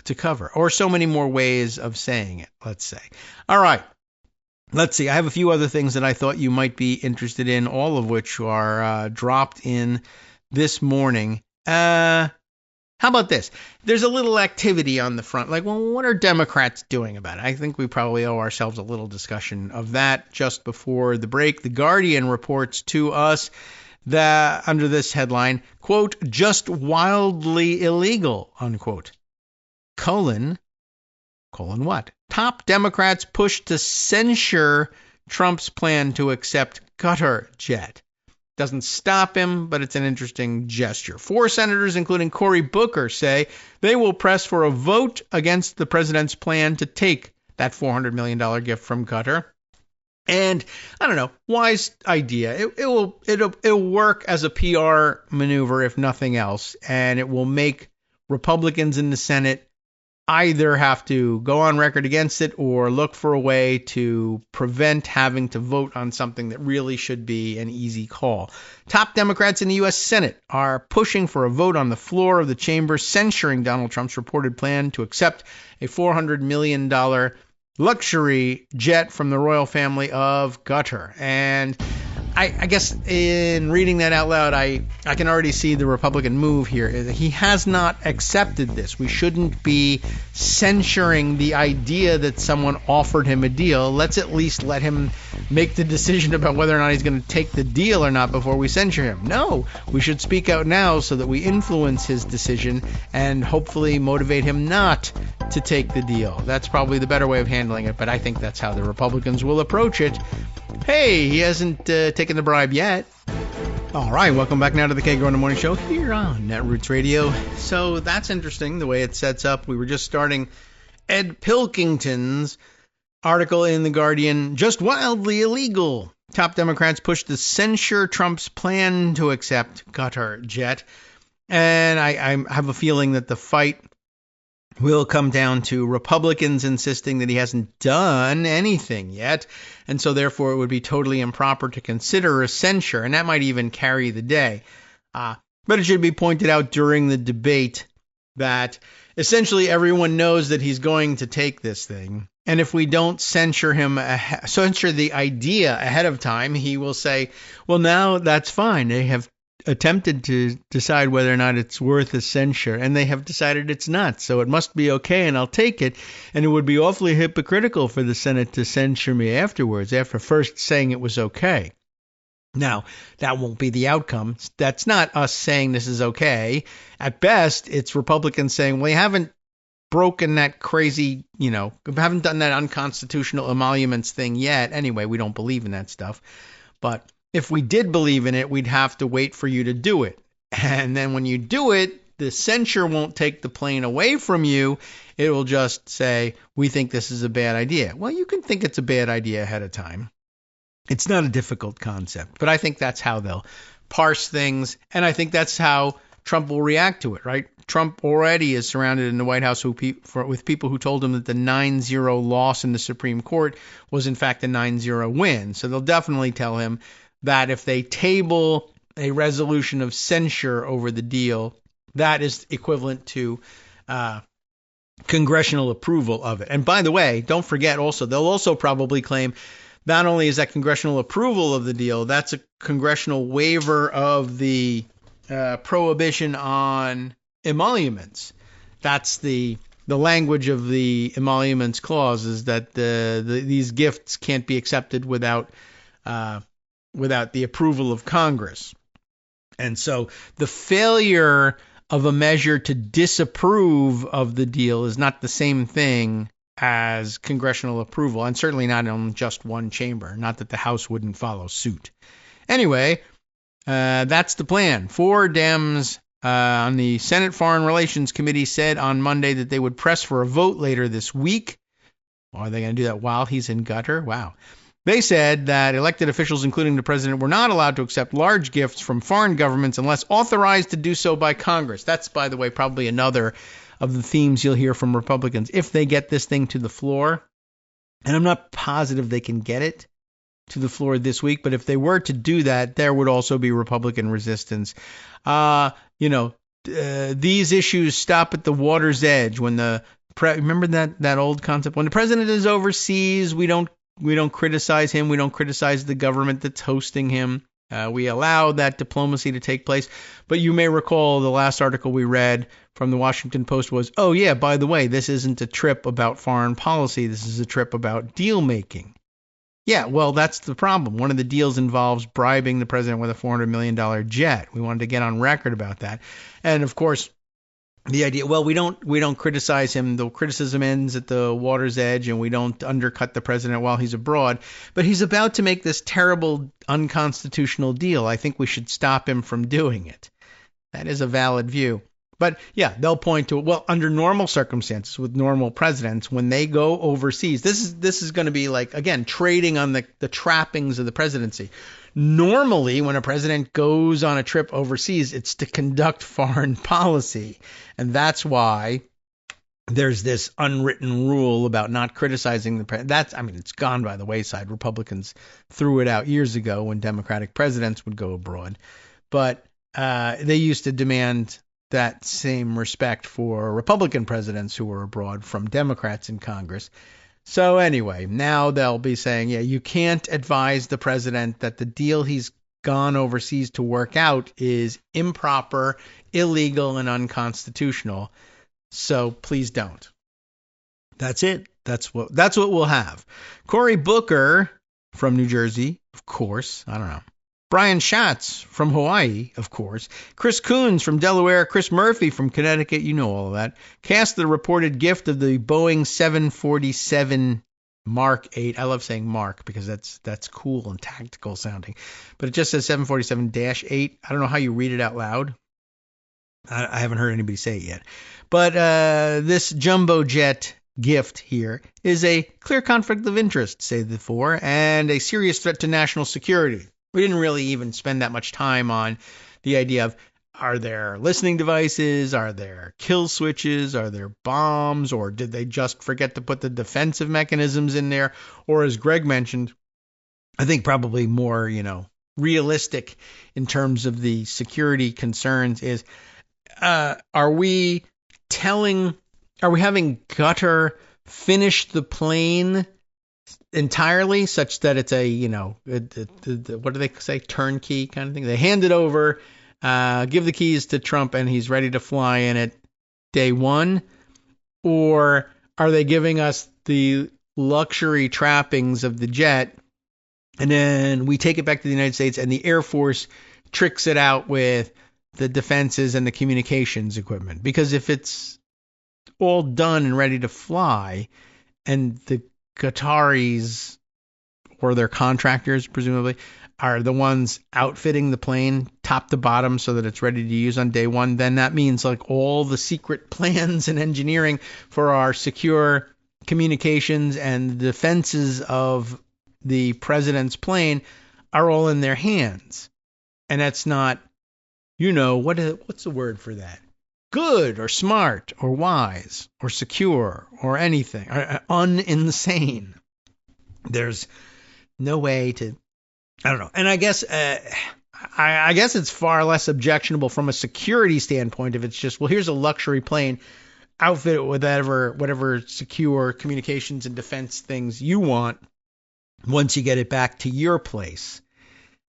to cover, or so many more ways of saying it, let's say. All right. Let's see. I have a few other things that I thought you might be interested in, all of which are dropped in this morning. How about this? There's a little activity on the front. Like, well, what are Democrats doing about it? I think we probably owe ourselves a little discussion of that just before the break. The Guardian reports to us that under this headline, quote, just wildly illegal, unquote. Colon what? Top Democrats push to censure Trump's plan to accept Qatar jet. Doesn't stop him, but it's an interesting gesture. 4 senators, including Cory Booker, say they will press for a vote against the president's plan to take that $400 million gift from Qatar. And I don't know, wise idea. It'll work as a PR maneuver, if nothing else, and it will make Republicans in the Senate either have to go on record against it or look for a way to prevent having to vote on something that really should be an easy call. Top Democrats in the U.S. Senate are pushing for a vote on the floor of the chamber censuring Donald Trump's reported plan to accept a $400 million luxury jet from the royal family of Qatar. And I guess in reading that out loud, I can already see the Republican move here. He has not accepted this. We shouldn't be censuring the idea that someone offered him a deal. Let's at least let him make the decision about whether or not he's going to take the deal or not before we censure him. No, we should speak out now so that we influence his decision and hopefully motivate him not to take the deal. That's probably the better way of handling it, but I think that's how the Republicans will approach it. Hey, he hasn't taken the bribe yet. All right, welcome back now to the Kagro in the Morning Show here on Netroots Radio. So that's interesting, the way it sets up. We were just starting Ed Pilkington's article in The Guardian, just wildly illegal. Top Democrats push to censure Trump's plan to accept Qatar jet. And I have a feeling that the fight will come down to Republicans insisting that he hasn't done anything yet, and so therefore it would be totally improper to consider a censure, and that might even carry the day. But it should be pointed out during the debate that essentially everyone knows that he's going to take this thing, and if we don't censure the idea ahead of time, he will say, well, now that's fine. They have attempted to decide whether or not it's worth a censure, and they have decided it's not, so it must be okay, and I'll take it, and it would be awfully hypocritical for the Senate to censure me afterwards, after first saying it was okay. Now, that won't be the outcome. That's not us saying this is okay. At best, it's Republicans saying, well, you haven't broken that crazy, haven't done that unconstitutional emoluments thing yet. Anyway, we don't believe in that stuff, but if we did believe in it, we'd have to wait for you to do it. And then when you do it, the censure won't take the plane away from you. It will just say, we think this is a bad idea. Well, you can think it's a bad idea ahead of time. It's not a difficult concept, but I think that's how they'll parse things. And I think that's how Trump will react to it, right? Trump already is surrounded in the White House with people who told him that the 9-0 loss in the Supreme Court was in fact a 9-0 win. So they'll definitely tell him that if they table a resolution of censure over the deal, that is equivalent to congressional approval of it. And by the way, don't forget also, they'll also probably claim not only is that congressional approval of the deal, that's a congressional waiver of the prohibition on emoluments. That's the language of the emoluments clause, is that these gifts can't be accepted without the approval of Congress. And so the failure of a measure to disapprove of the deal is not the same thing as congressional approval, and certainly not in just one chamber. Not that the House wouldn't follow suit. Anyway, that's the plan. 4 Dems on the Senate Foreign Relations Committee said on Monday that they would press for a vote later this week. Are they going to do that while he's in Qatar? Wow. They said that elected officials, including the president, were not allowed to accept large gifts from foreign governments unless authorized to do so by Congress. That's, by the way, probably another of the themes you'll hear from Republicans. If they get this thing to the floor, and I'm not positive they can get it to the floor this week, but if they were to do that, there would also be Republican resistance. These issues stop at the water's edge. When remember that old concept? When the president is overseas, we don't criticize him. We don't criticize the government that's hosting him. We allow that diplomacy to take place. But you may recall the last article we read from the Washington Post was, oh yeah, by the way, this isn't a trip about foreign policy. This is a trip about deal making. Yeah, well, that's the problem. One of the deals involves bribing the president with a $400 million jet. We wanted to get on record about that. And of course, the idea, well, we don't criticize him. The criticism ends at the water's edge, and we don't undercut the president while he's abroad. But he's about to make this terrible unconstitutional deal. I think we should stop him from doing it. That is a valid view. But yeah, they'll point to, well, under normal circumstances with normal presidents, when they go overseas, this is going to be like, again, trading on the trappings of the presidency. Normally, when a president goes on a trip overseas, it's to conduct foreign policy. And that's why there's this unwritten rule about not criticizing the president. It's gone by the wayside. Republicans threw it out years ago when Democratic presidents would go abroad. But they used to demand that same respect for Republican presidents who were abroad from Democrats in Congress. So anyway, now they'll be saying, yeah, you can't advise the president that the deal he's gone overseas to work out is improper, illegal, and unconstitutional. So please don't. That's it. That's what we'll have. Cory Booker from New Jersey, of course. I don't know. Brian Schatz from Hawaii, of course. Chris Coons from Delaware. Chris Murphy from Connecticut. You know all of that. Cast the reported gift of the Boeing 747 Mark 8. I love saying Mark because that's cool and tactical sounding. But it just says 747-8. I don't know how you read it out loud. I haven't heard anybody say it yet. But this jumbo jet gift here is a clear conflict of interest, say the 4, and a serious threat to national security. We didn't really even spend that much time on the idea of, are there listening devices? Are there kill switches? Are there bombs? Or did they just forget to put the defensive mechanisms in there? Or as Greg mentioned, I think probably more, realistic in terms of the security concerns is, are we having Qatar finish the plane entirely such that it's a, what do they say, turnkey kind of thing? They hand it over, give the keys to Trump, and he's ready to fly in it day one? Or are they giving us the luxury trappings of the jet, and then we take it back to the United States, and the Air Force tricks it out with the defenses and the communications equipment? Because if it's all done and ready to fly, and the Qataris, or their contractors presumably, are the ones outfitting the plane top to bottom so that it's ready to use on day one, then that means like all the secret plans and engineering for our secure communications and the defenses of the president's plane are all in their hands. And that's not, what's the word for that? Good or smart or wise or secure or anything, or uninsane. There's no way to, I don't know. And I guess it's far less objectionable from a security standpoint if it's just, well, here's a luxury plane outfit it with whatever secure communications and defense things you want once you get it back to your place.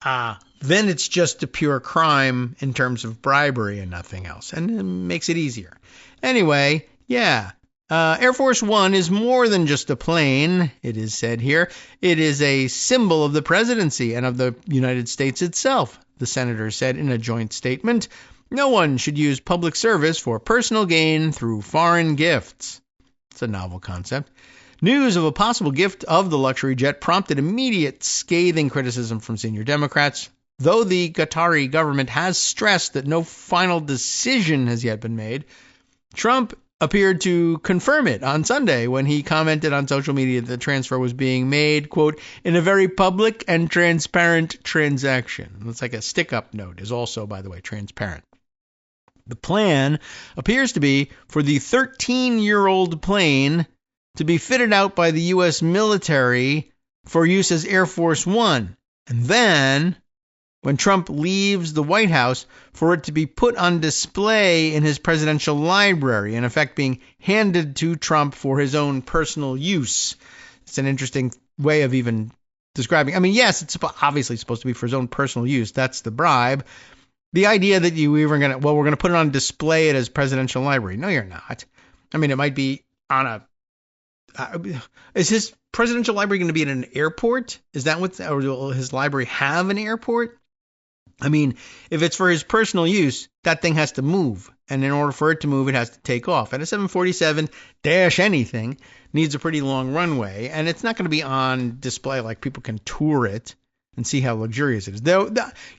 Then it's just a pure crime in terms of bribery and nothing else, and it makes it easier. Anyway, yeah. Air Force One is more than just a plane, it is said here. It is a symbol of the presidency and of the United States itself, the senator said in a joint statement. No one should use public service for personal gain through foreign gifts. It's a novel concept. News of a possible gift of the luxury jet prompted immediate scathing criticism from senior Democrats, though the Qatari government has stressed that no final decision has yet been made. Trump appeared to confirm it on Sunday when he commented on social media that the transfer was being made, quote, in a very public and transparent transaction. It's like a stick-up note is also, by the way, transparent. The plan appears to be for the 13-year-old plane to be fitted out by the U.S. military for use as Air Force One, and then, when Trump leaves the White House, for it to be put on display in his presidential library, in effect being handed to Trump for his own personal use. It's an interesting way of even describing. I mean, yes, it's obviously supposed to be for his own personal use. That's the bribe. The idea that we're going to put it on display at his presidential library. No, you're not. I mean, it might be on a... is his presidential library going to be at an airport? Is that or will his library have an airport? I mean, if it's for his personal use, that thing has to move. And in order for it to move, it has to take off. And a 747-anything needs a pretty long runway. And it's not going to be on display like people can tour it and see how luxurious it is.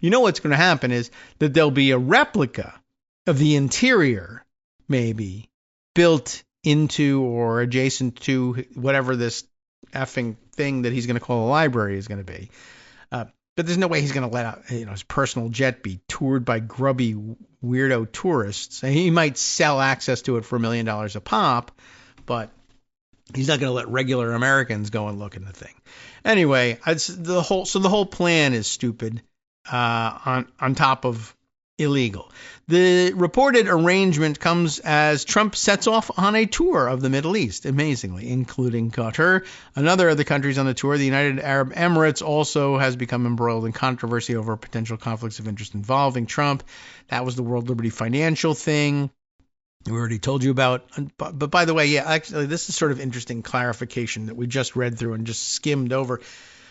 You know what's going to happen is that there'll be a replica of the interior, maybe, built into or adjacent to whatever this effing thing that he's going to call a library is going to be. But there's no way he's going to let out, his personal jet be toured by grubby weirdo tourists. He might sell access to it for $1 million a pop, but he's not going to let regular Americans go and look at the thing. Anyway, the whole plan is stupid on top of illegal. The reported arrangement comes as Trump sets off on a tour of the Middle East, amazingly, including Qatar. Another of the countries on the tour, the United Arab Emirates, also has become embroiled in controversy over potential conflicts of interest involving Trump. That was the World Liberty Financial thing we already told you about. But by the way, yeah, actually, this is sort of interesting clarification that we just read through and just skimmed over.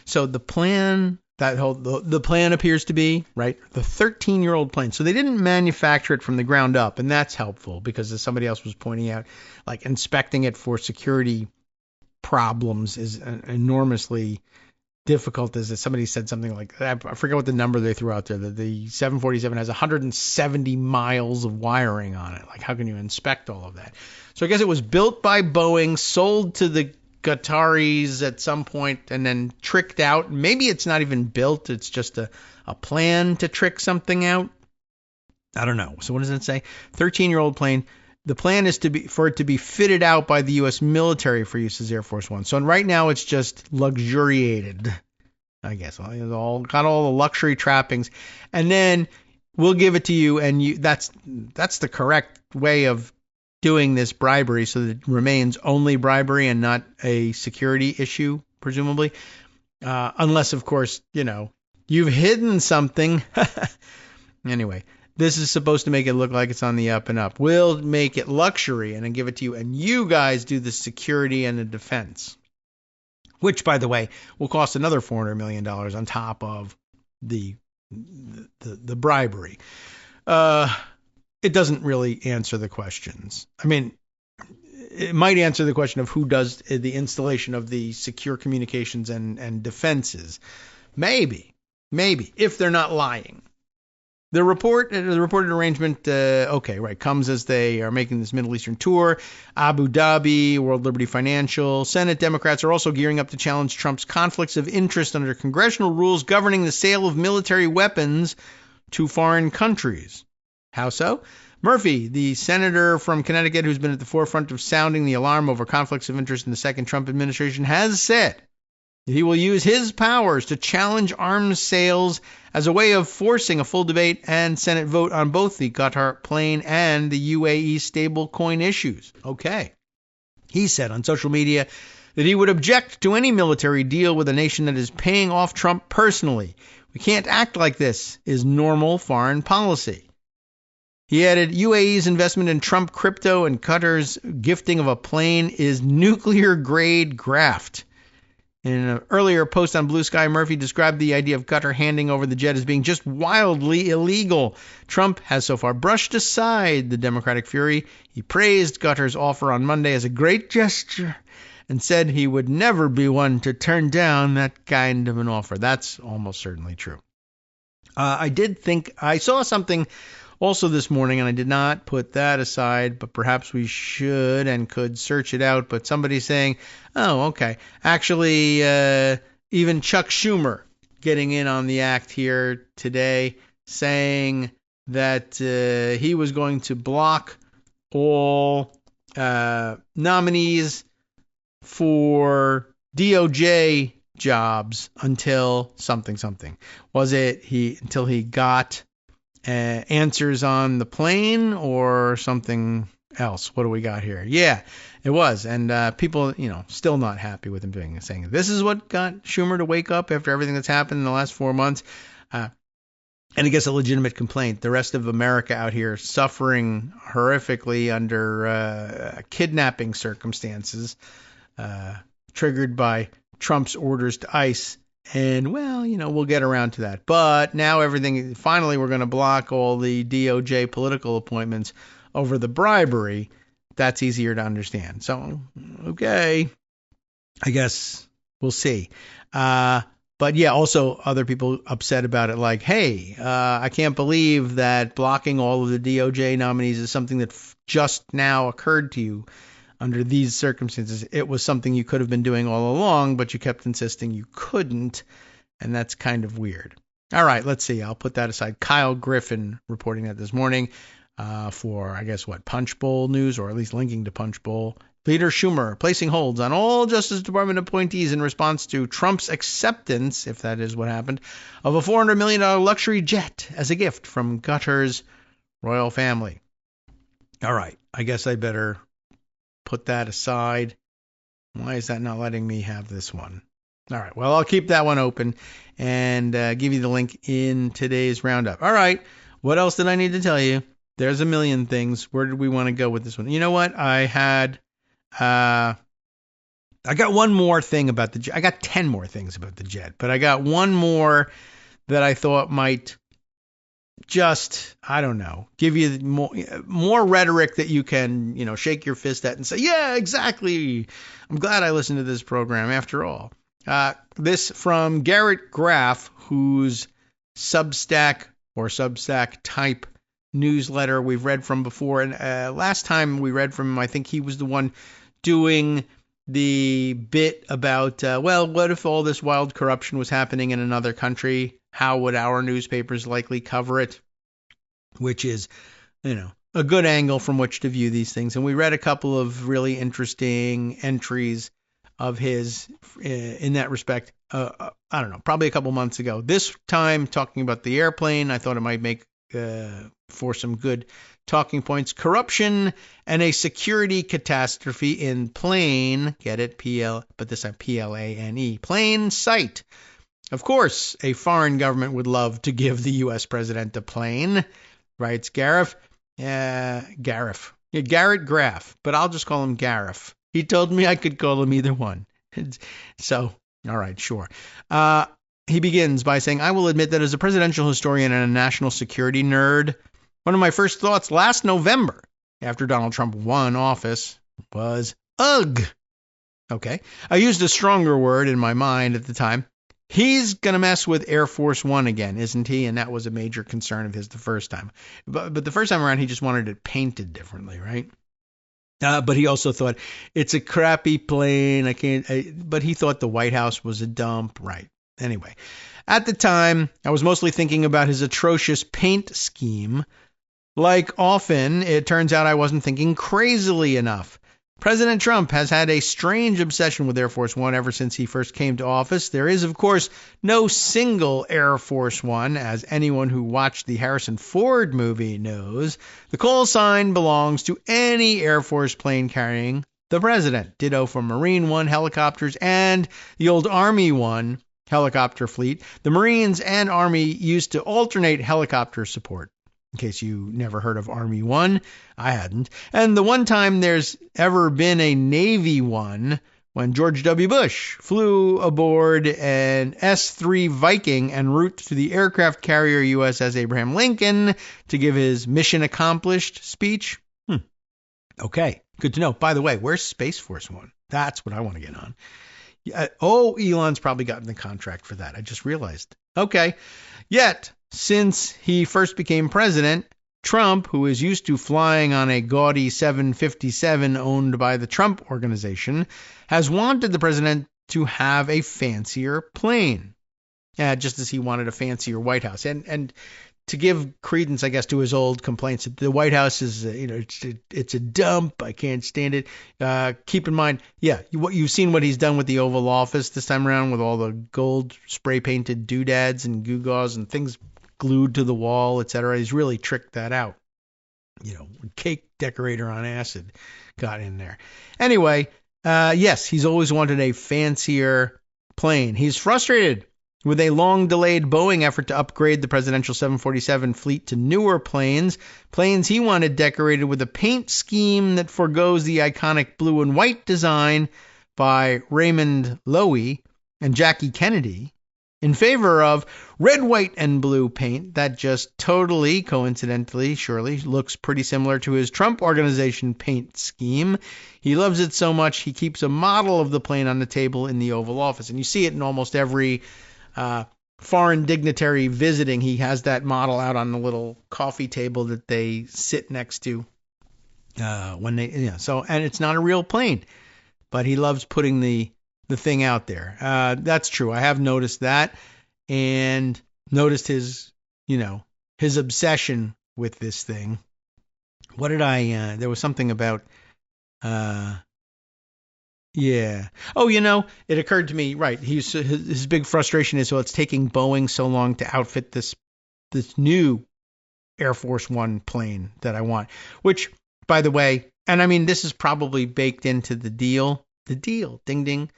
So the plan... the plan appears to be, right, the 13-year-old plane. So they didn't manufacture it from the ground up, and that's helpful because, as somebody else was pointing out, like inspecting it for security problems is enormously difficult. As somebody said something like, I forget what the number they threw out there, that the 747 has 170 miles of wiring on it. Like, how can you inspect all of that? So I guess it was built by Boeing, sold to the Qataris at some point, and then tricked out. Maybe it's not even built. It's just a plan to trick something out. I don't know. So what does it say? 13-year-old plane. The plan is for it to be fitted out by the U.S. military for use as Air Force One. So right now it's just luxuriated, I guess. Got all the luxury trappings. And then we'll give it to you, and that's the correct way of doing this bribery, so that it remains only bribery and not a security issue, presumably. Unless, of course, you've hidden something. Anyway, this is supposed to make it look like it's on the up and up. We'll make it luxury and then give it to you, and you guys do the security and the defense. Which, by the way, will cost another $400 million on top of the bribery. It doesn't really answer the questions. I mean, it might answer the question of who does the installation of the secure communications and defenses. Maybe, if they're not lying. The reported arrangement, comes as they are making this Middle Eastern tour. Abu Dhabi, World Liberty Financial, Senate Democrats are also gearing up to challenge Trump's conflicts of interest under congressional rules governing the sale of military weapons to foreign countries. How so? Murphy, the senator from Connecticut who's been at the forefront of sounding the alarm over conflicts of interest in the second Trump administration, has said He will use his powers to challenge arms sales as a way of forcing a full debate and Senate vote on both the Qatar plane and the UAE stablecoin issues. Okay. He said on social media that he would object to any military deal with a nation that is paying off Trump personally. We can't act like this is normal foreign policy. He added, UAE's investment in Trump crypto and Qatar's gifting of a plane is nuclear-grade graft. In an earlier post on Blue Sky, Murphy described the idea of Qatar handing over the jet as being just wildly illegal. Trump has so far brushed aside the Democratic fury. He praised Qatar's offer on Monday as a great gesture and said he would never be one to turn down that kind of an offer. That's almost certainly true. I did think I saw something also this morning, and I did not put that aside, but perhaps we should and could search it out. But somebody's saying, oh, okay. Actually, even Chuck Schumer getting in on the act here today, saying that he was going to block all nominees for DOJ jobs until something. Was it until he got answers on the plane or something else? What do we got here? Yeah, it was. And people, still not happy with him saying this is what got Schumer to wake up after everything that's happened in the last 4 months. And I guess a legitimate complaint. The rest of America out here suffering horrifically under kidnapping circumstances triggered by Trump's orders to ICE. And, we'll get around to that. But now finally we're going to block all the DOJ political appointments over the bribery. That's easier to understand. So, okay, I guess we'll see. But yeah, also other people upset about it like, hey, I can't believe that blocking all of the DOJ nominees is something that just now occurred to you. Under these circumstances, it was something you could have been doing all along, but you kept insisting you couldn't, and that's kind of weird. All right, let's see. I'll put that aside. Kyle Griffin reporting that this morning for, I guess, Punch Bowl News, or at least linking to Punch Bowl. Leader Schumer placing holds on all Justice Department appointees in response to Trump's acceptance, if that is what happened, of a $400 million luxury jet as a gift from Qatar's royal family. All right, I guess I better put that aside. Why is that not letting me have this one? All right, well, I'll keep that one open and give you the link in today's roundup. All right, what else did I need to tell you? There's a million things. Where did we want to go with this one? You know what? I got one more thing about the jet. I got 10 more things about the jet, but I got one more that I thought might just, I don't know, give you more rhetoric that you can, shake your fist at and say, yeah, exactly. I'm glad I listened to this program after all. This from Garrett Graff, whose Substack type newsletter we've read from before. And last time we read from him, I think he was the one doing the bit about, what if all this wild corruption was happening in another country? How would our newspapers likely cover it? Which is, a good angle from which to view these things. And we read a couple of really interesting entries of his in that respect. I don't know, probably a couple months ago. This time talking about the airplane, I thought it might make for some good talking points. Corruption and a security catastrophe in plain, get it, but this time PLANE, plain sight. Of course, a foreign government would love to give the U.S. president a plane, writes Gareth. Garrett Graff, but I'll just call him Gareth. He told me I could call him either one. So, all right, sure. He begins by saying, I will admit that as a presidential historian and a national security nerd, one of my first thoughts last November, after Donald Trump won office, was, ugh. Okay. I used a stronger word in my mind at the time. He's going to mess with Air Force One again, isn't he? And that was a major concern of his the first time. But the first time around, he just wanted it painted differently, right? But he also thought, it's a crappy plane. But he thought the White House was a dump, right? Anyway, at the time, I was mostly thinking about his atrocious paint scheme. Like often, it turns out I wasn't thinking crazily enough. President Trump has had a strange obsession with Air Force One ever since he first came to office. There is, of course, no single Air Force One, as anyone who watched the Harrison Ford movie knows. The call sign belongs to any Air Force plane carrying the president. Ditto for Marine One helicopters and the old Army One helicopter fleet. The Marines and Army used to alternate helicopter support. In case you never heard of Army One, I hadn't. And the one time there's ever been a Navy One, when George W. Bush flew aboard an S-3 Viking en route to the aircraft carrier USS Abraham Lincoln to give his mission accomplished speech. Okay, good to know. By the way, where's Space Force One? That's what I want to get on. Elon's probably gotten the contract for that. I just realized. Okay. Yet, since he first became president, Trump, who is used to flying on a gaudy 757 owned by the Trump Organization, has wanted the president to have a fancier plane. Just as he wanted a fancier White House. And to give credence, I guess, to his old complaints, the White House is, it's a dump. I can't stand it. Keep in mind, you've seen what he's done with the Oval Office this time around with all the gold spray painted doodads and gewgaws and things glued to the wall, etc. He's really tricked that out. Cake decorator on acid got in there. Anyway, yes, he's always wanted a fancier plane. He's frustrated with a long-delayed Boeing effort to upgrade the presidential 747 fleet to newer planes he wanted decorated with a paint scheme that forgoes the iconic blue and white design by Raymond Loewy and Jackie Kennedy in favor of red, white, and blue paint that just totally, coincidentally, surely, looks pretty similar to his Trump Organization paint scheme. He loves it so much he keeps a model of the plane on the table in the Oval Office. And you see it in almost every foreign dignitary visiting. He has that model out on the little coffee table that they sit next to when they, and it's not a real plane, but he loves putting the thing out there. That's true. I have noticed that and noticed his obsession with this thing. What did there was something about, it occurred to me, right. His big frustration is, it's taking Boeing so long to outfit this new Air Force One plane that I want, which, by the way, and I mean, this is probably baked into the deal, ding, ding.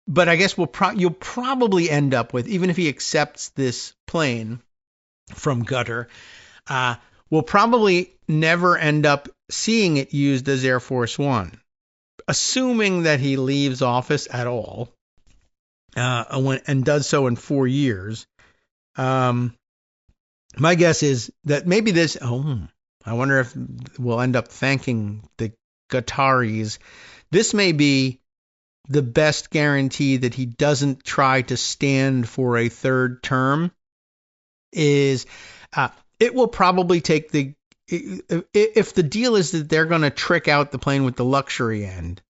But I guess you'll probably end up with, even if he accepts this plane from Qatar, we'll probably never end up seeing it used as Air Force One, assuming that he leaves office at all, and does so in 4 years. My guess is that maybe I wonder if we'll end up thanking the Qataris. This may be the best guarantee that he doesn't try to stand for a third term. It will probably take if the deal is that they're going to trick out the plane with the luxury end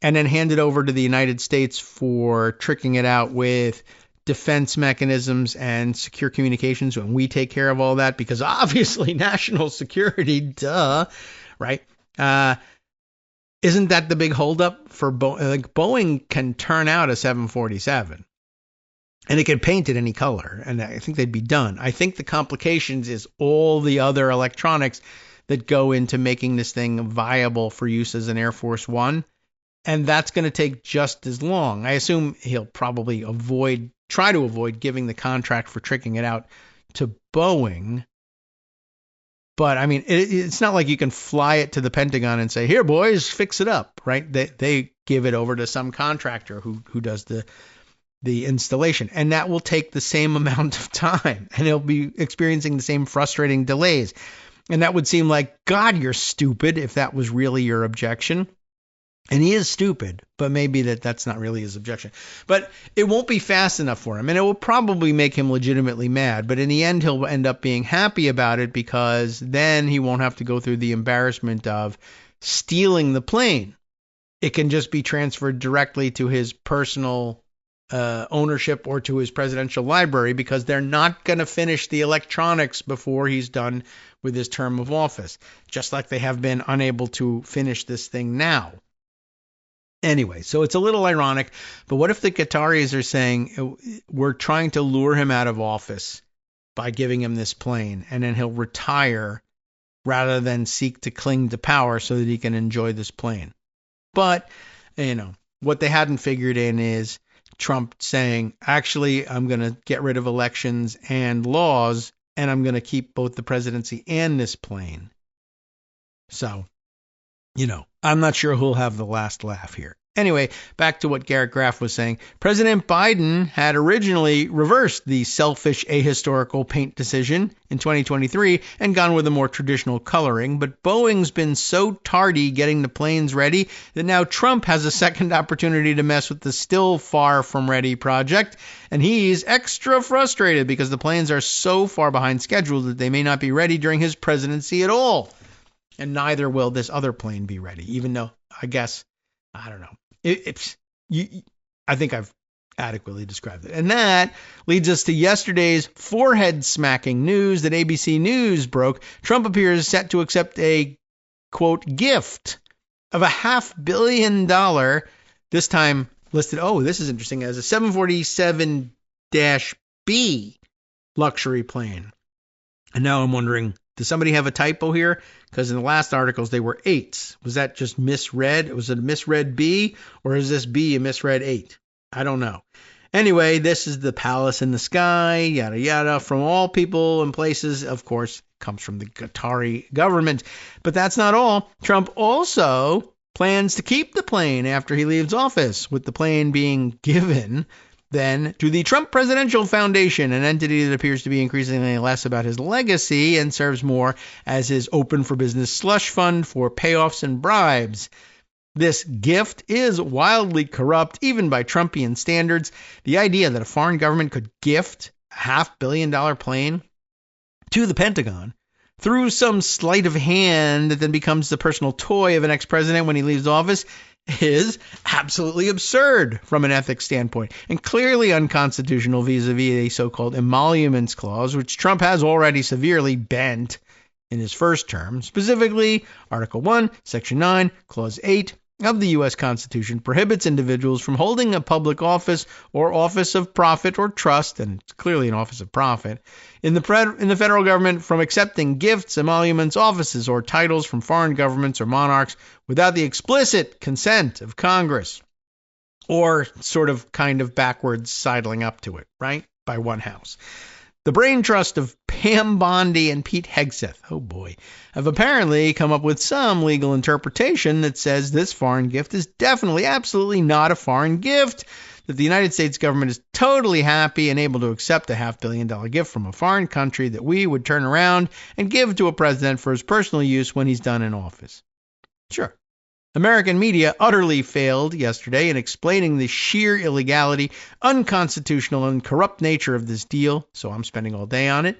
and then hand it over to the United States for tricking it out with defense mechanisms and secure communications, when we take care of all that, because obviously national security, duh, right? Isn't that the big holdup for Boeing? Like, Boeing can turn out a 747 and it can paint it any color, and I think they'd be done. I think the complications is all the other electronics that go into making this thing viable for use as an Air Force One, and that's going to take just as long. I assume he'll probably try to avoid giving the contract for tricking it out to Boeing. But I mean, it's not like you can fly it to the Pentagon and say, "Here, boys, fix it up," right? They give it over to some contractor who does the installation, and that will take the same amount of time, and he'll be experiencing the same frustrating delays. And that would seem like, God, you're stupid, if that was really your objection. And he is stupid, but maybe that's not really his objection. But it won't be fast enough for him, and it will probably make him legitimately mad. But in the end, he'll end up being happy about it, because then he won't have to go through the embarrassment of stealing the plane. It can just be transferred directly to his personal ownership or to his presidential library because they're not going to finish the electronics before he's done with his term of office, just like they have been unable to finish this thing now. Anyway, so it's a little ironic, but what if the Qataris are saying we're trying to lure him out of office by giving him this plane, and then he'll retire rather than seek to cling to power so that he can enjoy this plane? But, what they hadn't figured in is Trump saying, actually, I'm going to get rid of elections and laws, and I'm going to keep both the presidency and this plane. So, I'm not sure who'll have the last laugh here. Anyway, back to what Garrett Graff was saying. President Biden had originally reversed the selfish ahistorical paint decision in 2023 and gone with a more traditional coloring, but Boeing's been so tardy getting the planes ready that now Trump has a second opportunity to mess with the still far from ready project, and he's extra frustrated because the planes are so far behind schedule that they may not be ready during his presidency at all. And neither will this other plane be ready, even though I don't know. I think I've adequately described it. And that leads us to yesterday's forehead-smacking news that ABC News broke. Trump appears set to accept a, quote, gift of $500 million, this time listed, this is interesting, as a 747-B luxury plane. And now I'm wondering, does somebody have a typo here? Because in the last articles, they were 8s. Was that just misread? Was it a misread B? Or is this B a misread 8? I don't know. Anyway, this is the palace in the sky, yada, yada. From all people and places, of course, comes from the Qatari government. But that's not all. Trump also plans to keep the plane after he leaves office, with the plane being given then to the Trump Presidential Foundation, an entity that appears to be increasingly less about his legacy and serves more as his open for business slush fund for payoffs and bribes. This gift is wildly corrupt, even by Trumpian standards. The idea that a foreign government could gift a $500 million plane to the Pentagon through some sleight of hand that then becomes the personal toy of an ex-president when he leaves office is absolutely absurd from an ethics standpoint and clearly unconstitutional vis-a-vis a so-called emoluments clause, which Trump has already severely bent in his first term. Specifically, Article 1, Section 9, Clause 8 of the U.S. Constitution prohibits individuals from holding a public office or office of profit or trust, and it's clearly an office of profit, in the federal government from accepting gifts, emoluments, offices, or titles from foreign governments or monarchs without the explicit consent of Congress, or sort of kind of backwards sidling up to it, right, by one house. The brain trust of Pam Bondi and Pete Hegseth, oh boy, have apparently come up with some legal interpretation that says this foreign gift is definitely, absolutely not a foreign gift, that the United States government is totally happy and able to accept a $500 million gift from a foreign country that we would turn around and give to a president for his personal use when he's done in office. Sure. American media utterly failed yesterday in explaining the sheer illegality, unconstitutional, and corrupt nature of this deal, so I'm spending all day on it.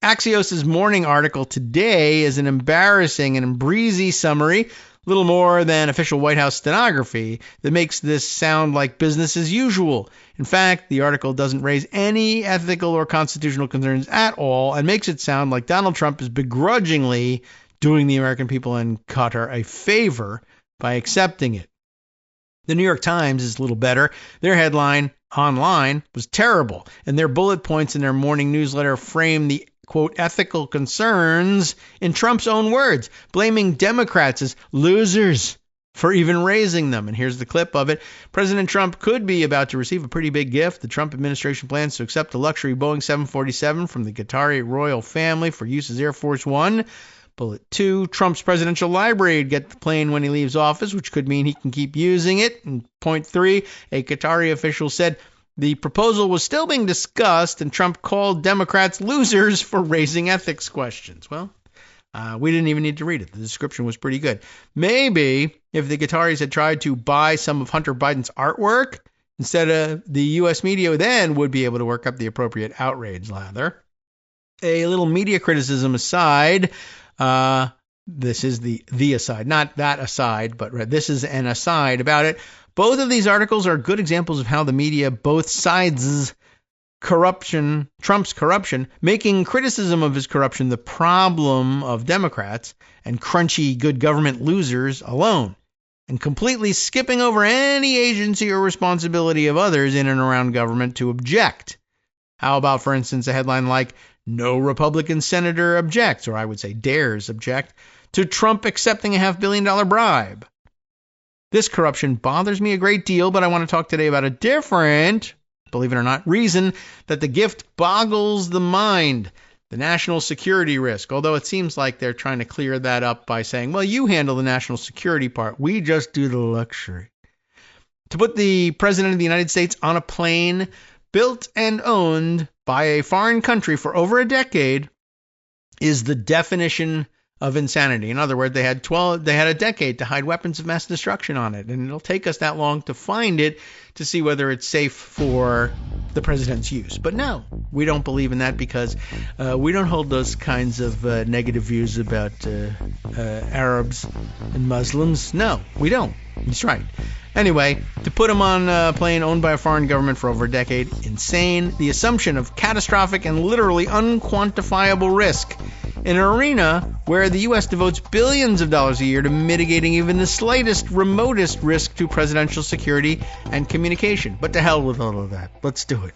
Axios' morning article today is an embarrassing and breezy summary, little more than official White House stenography, that makes this sound like business as usual. In fact, the article doesn't raise any ethical or constitutional concerns at all and makes it sound like Donald Trump is begrudgingly doing the American people in Qatar a favor by accepting it. The New York Times is a little better. Their headline online was terrible, and their bullet points in their morning newsletter frame the, quote, ethical concerns in Trump's own words, blaming Democrats as losers for even raising them. And here's the clip of it. President Trump could be about to receive a pretty big gift. The Trump administration plans to accept a luxury Boeing 747 from the Qatari royal family for use as Air Force One. Bullet 2, Trump's presidential library would get the plane when he leaves office, which could mean he can keep using it. And point 3, a Qatari official said the proposal was still being discussed, and Trump called Democrats losers for raising ethics questions. Well, we didn't even need to read it. The description was pretty good. Maybe if the Qataris had tried to buy some of Hunter Biden's artwork, instead of the U.S. media then would be able to work up the appropriate outrage lather. A little media criticism aside, this is the aside, not that aside, but this is an aside about it. Both of these articles are good examples of how the media, both sides, Trump's corruption, making criticism of his corruption the problem of Democrats and crunchy good government losers alone, and completely skipping over any agency or responsibility of others in and around government to object. How about, for instance, a headline like, "No Republican senator objects," or I would say dares object, to Trump accepting a $500 million bribe? This corruption bothers me a great deal, but I want to talk today about a different, believe it or not, reason that the gift boggles the mind: the national security risk. Although it seems like they're trying to clear that up by saying, well, you handle the national security part. We just do the luxury. To put the President of the United States on a plane built and owned by a foreign country for over a decade is the definition of insanity. In other words, they had a decade to hide weapons of mass destruction on it, and it'll take us that long to find it to see whether it's safe for the president's use. But no, we don't believe in that because we don't hold those kinds of negative views about Arabs and Muslims. No, we don't. That's right. Anyway, to put him on a plane owned by a foreign government for over a decade, insane. The assumption of catastrophic and literally unquantifiable risk in an arena where the U.S. devotes billions of dollars a year to mitigating even the slightest, remotest risk to presidential security and communication. But to hell with all of that. Let's do it.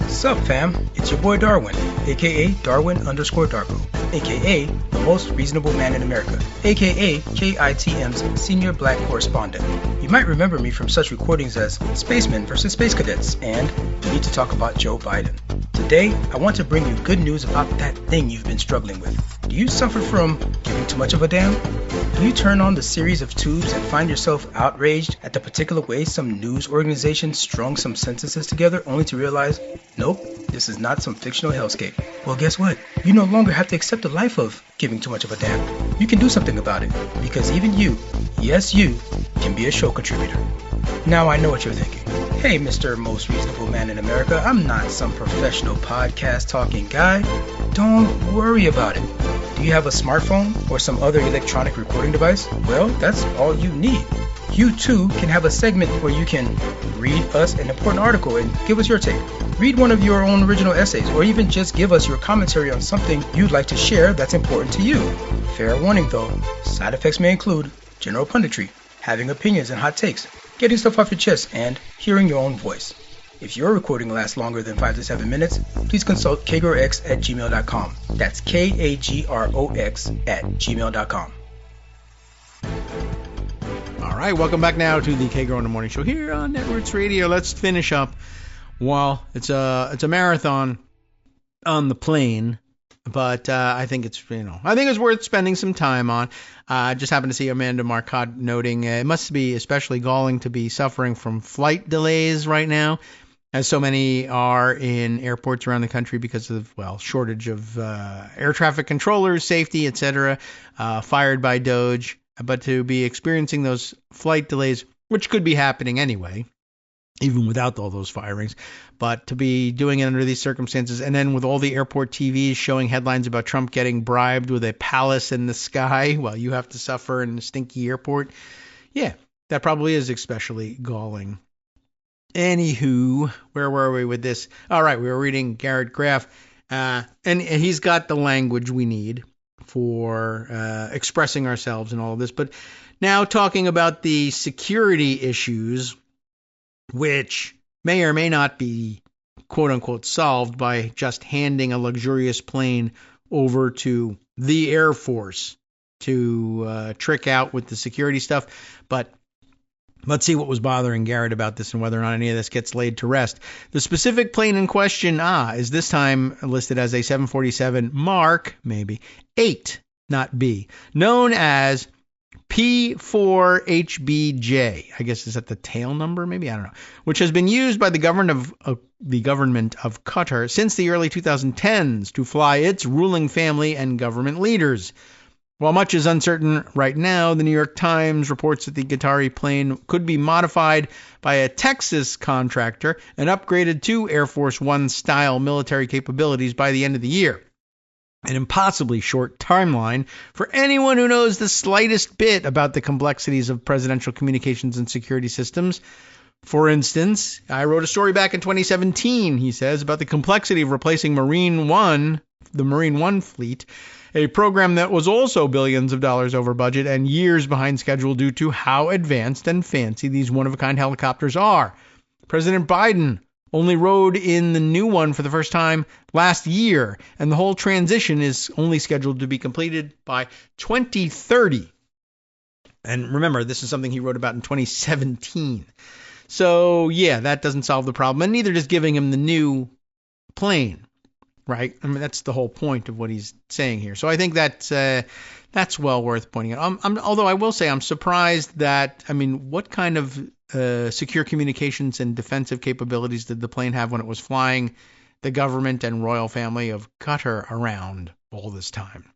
Sup, fam? It's your boy Darwin, a.k.a. Darwin_Darko, a.k.a. the most reasonable man in America, a.k.a. KITM's senior black correspondent. You might remember me from such recordings as Spacemen vs. Space Cadets and We Need to Talk About Joe Biden. Today, I want to bring you good news about that thing you've been struggling with. Do you suffer from giving too much of a damn? Do you turn on the series of tubes and find yourself outraged at the particular way some news organization strung some sentences together only to realize, nope, this is not some fictional hellscape? Well, guess what? You no longer have to accept the life of giving too much of a damn. You can do something about it, because even you, yes you, can be a show contributor. Now I know what you're thinking. Hey, Mr. Most Reasonable Man in America, I'm not some professional podcast talking guy. Don't worry about it. Do you have a smartphone or some other electronic recording device? Well, that's all you need. You too can have a segment where you can read us an important article and give us your take. Read one of your own original essays, or even just give us your commentary on something you'd like to share that's important to you. Fair warning though, side effects may include general punditry, having opinions and hot takes, getting stuff off your chest, and hearing your own voice. If your recording lasts longer than 5 to 7 minutes, please consult kagrox@gmail.com. That's KAGROX@gmail.com. All right, welcome back now to the Kagro in the Morning Show here on Netroots Radio. Let's finish up. Well, it's a marathon on the plane, but I think it's worth spending some time on. I just happened to see Amanda Marcotte noting it must be especially galling to be suffering from flight delays right now, as so many are in airports around the country because of, shortage of air traffic controllers, safety, etc., fired by DOJ. But to be experiencing those flight delays, which could be happening anyway, even without all those firings, but to be doing it under these circumstances, and then with all the airport TVs showing headlines about Trump getting bribed with a palace in the sky while you have to suffer in a stinky airport, yeah, that probably is especially galling. Anywho, where were we with this? All right, we were reading Garrett Graff, and he's got the language we need for expressing ourselves and all of this. But now talking about the security issues, which may or may not be quote-unquote solved by just handing a luxurious plane over to the Air Force to trick out with the security stuff. But let's see what was bothering Garrett about this and whether or not any of this gets laid to rest. The specific plane in question, is this time listed as a 747 Mark, maybe, 8, not B, known as P4HBJ. I guess is that the tail number, maybe? I don't know. Which has been used by the government of Qatar since the early 2010s to fly its ruling family and government leaders. While much is uncertain right now, the New York Times reports that the Qatari plane could be modified by a Texas contractor and upgraded to Air Force One-style military capabilities by the end of the year. an impossibly short timeline for anyone who knows the slightest bit about the complexities of presidential communications and security systems. For instance, I wrote a story back in 2017, he says, about the complexity of replacing the Marine One fleet, a program that was also billions of dollars over budget and years behind schedule due to how advanced and fancy these one-of-a-kind helicopters are. President Biden only rode in the new one for the first time last year, and the whole transition is only scheduled to be completed by 2030. And remember, this is something he wrote about in 2017. So, yeah, that doesn't solve the problem, and neither does giving him the new plane, right? I mean, that's the whole point of what he's saying here. So I think that's well worth pointing out. Although I will say I'm surprised that, I mean, what kind of secure communications and defensive capabilities did the plane have when it was flying the government and royal family of Qatar around all this time?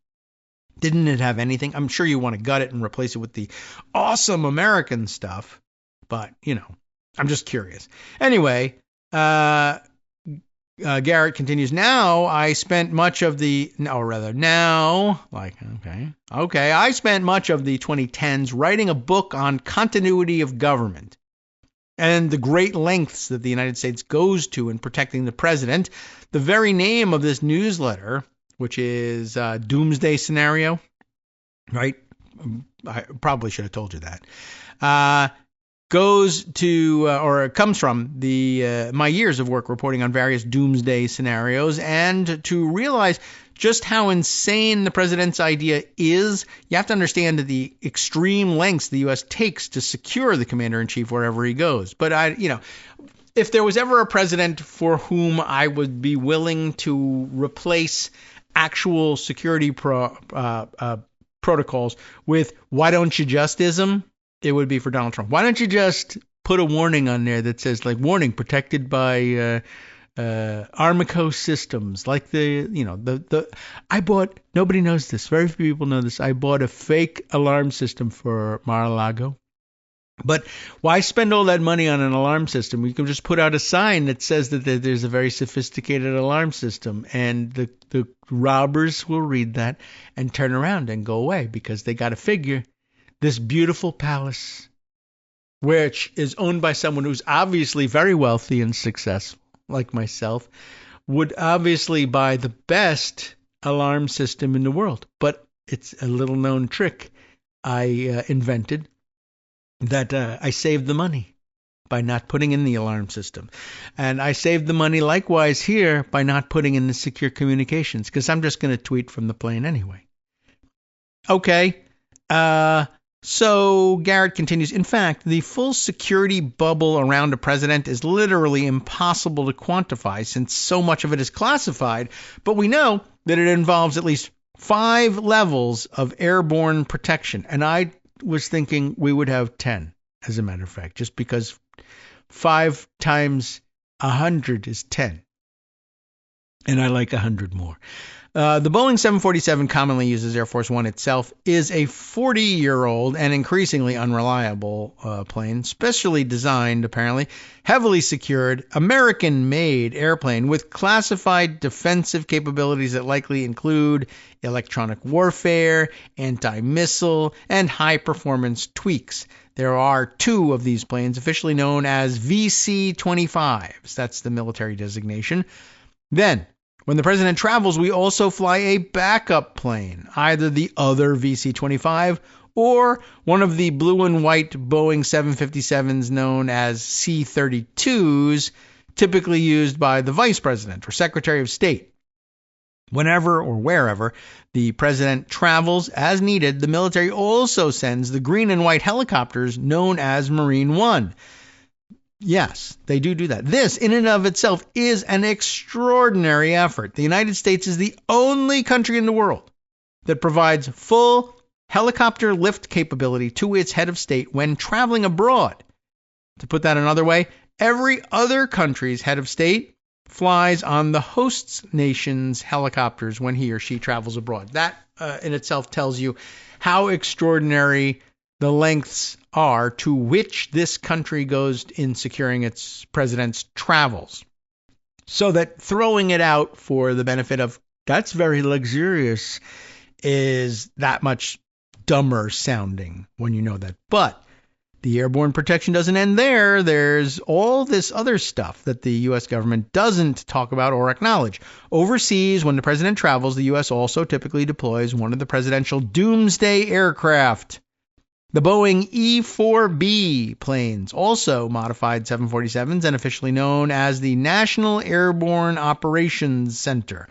Didn't it have anything? I'm sure you want to gut it and replace it with the awesome American stuff, but, you know, I'm just curious. Anyway, Garrett continues, I spent much of the 2010s writing a book on continuity of government and the great lengths that the United States goes to in protecting the president. The very name of this newsletter, which is Doomsday Scenario, right? I probably should have told you that. Goes to or comes from my years of work reporting on various doomsday scenarios, and to realize just how insane the president's idea is, you have to understand the extreme lengths the U.S. takes to secure the commander-in-chief wherever he goes. But if there was ever a president for whom I would be willing to replace actual security protocols with "why don't you just-ism," it would be for Donald Trump. Why don't you just put a warning on there that says, like, warning protected by Armico systems, like I bought, nobody knows this, very few people know this, I bought a fake alarm system for Mar-a-Lago. But why spend all that money on an alarm system? You can just put out a sign that says that there's a very sophisticated alarm system, and the robbers will read that and turn around and go away, because they got to figure this beautiful palace, which is owned by someone who's obviously very wealthy and successful, like myself, would obviously buy the best alarm system in the world. But it's a little known trick I invented, that I saved the money by not putting in the alarm system. And I saved the money likewise here by not putting in the secure communications, because I'm just going to tweet from the plane anyway. Okay. So Garrett continues, in fact, the full security bubble around a president is literally impossible to quantify since so much of it is classified, but we know that it involves at least 5 levels of airborne protection. And I was thinking we would have 10, as a matter of fact, just because 5 times 100 is 10. And I like 100 more. The Boeing 747, commonly used as Air Force One itself, is a 40-year-old and increasingly unreliable plane, specially designed, apparently, heavily secured, American-made airplane with classified defensive capabilities that likely include electronic warfare, anti-missile, and high-performance tweaks. There are 2 of these planes officially known as VC-25s. That's the military designation. Then, when the president travels, we also fly a backup plane, either the other VC-25 or one of the blue and white Boeing 757s known as C-32s, typically used by the vice president or secretary of state. Whenever or wherever the president travels as needed, the military also sends the green and white helicopters known as Marine One. Yes, they do that. This, in and of itself, is an extraordinary effort. The United States is the only country in the world that provides full helicopter lift capability to its head of state when traveling abroad. To put that another way, every other country's head of state flies on the host nation's helicopters when he or she travels abroad. That in itself tells you how extraordinary the lengths are to which this country goes in securing its president's travels. So that throwing it out for the benefit of That's very luxurious is that much dumber sounding when you know that. But the airborne protection doesn't end there. There's all this other stuff that the U.S. government doesn't talk about or acknowledge. Overseas, when the president travels, the U.S. also typically deploys one of the presidential doomsday aircraft. The Boeing E-4B planes, also modified 747s and officially known as the National Airborne Operations Center.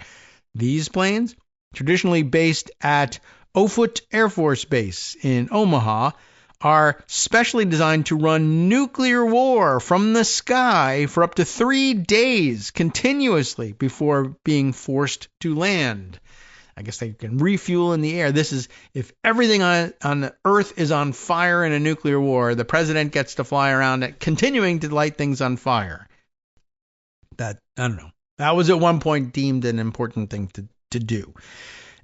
These planes, traditionally based at Offutt Air Force Base in Omaha, are specially designed to run nuclear war from the sky for up to 3 days continuously before being forced to land. I guess they can refuel in the air. This is if everything on the Earth is on fire in a nuclear war, the president gets to fly around it, continuing to light things on fire. That, I don't know. That was at one point deemed an important thing to do.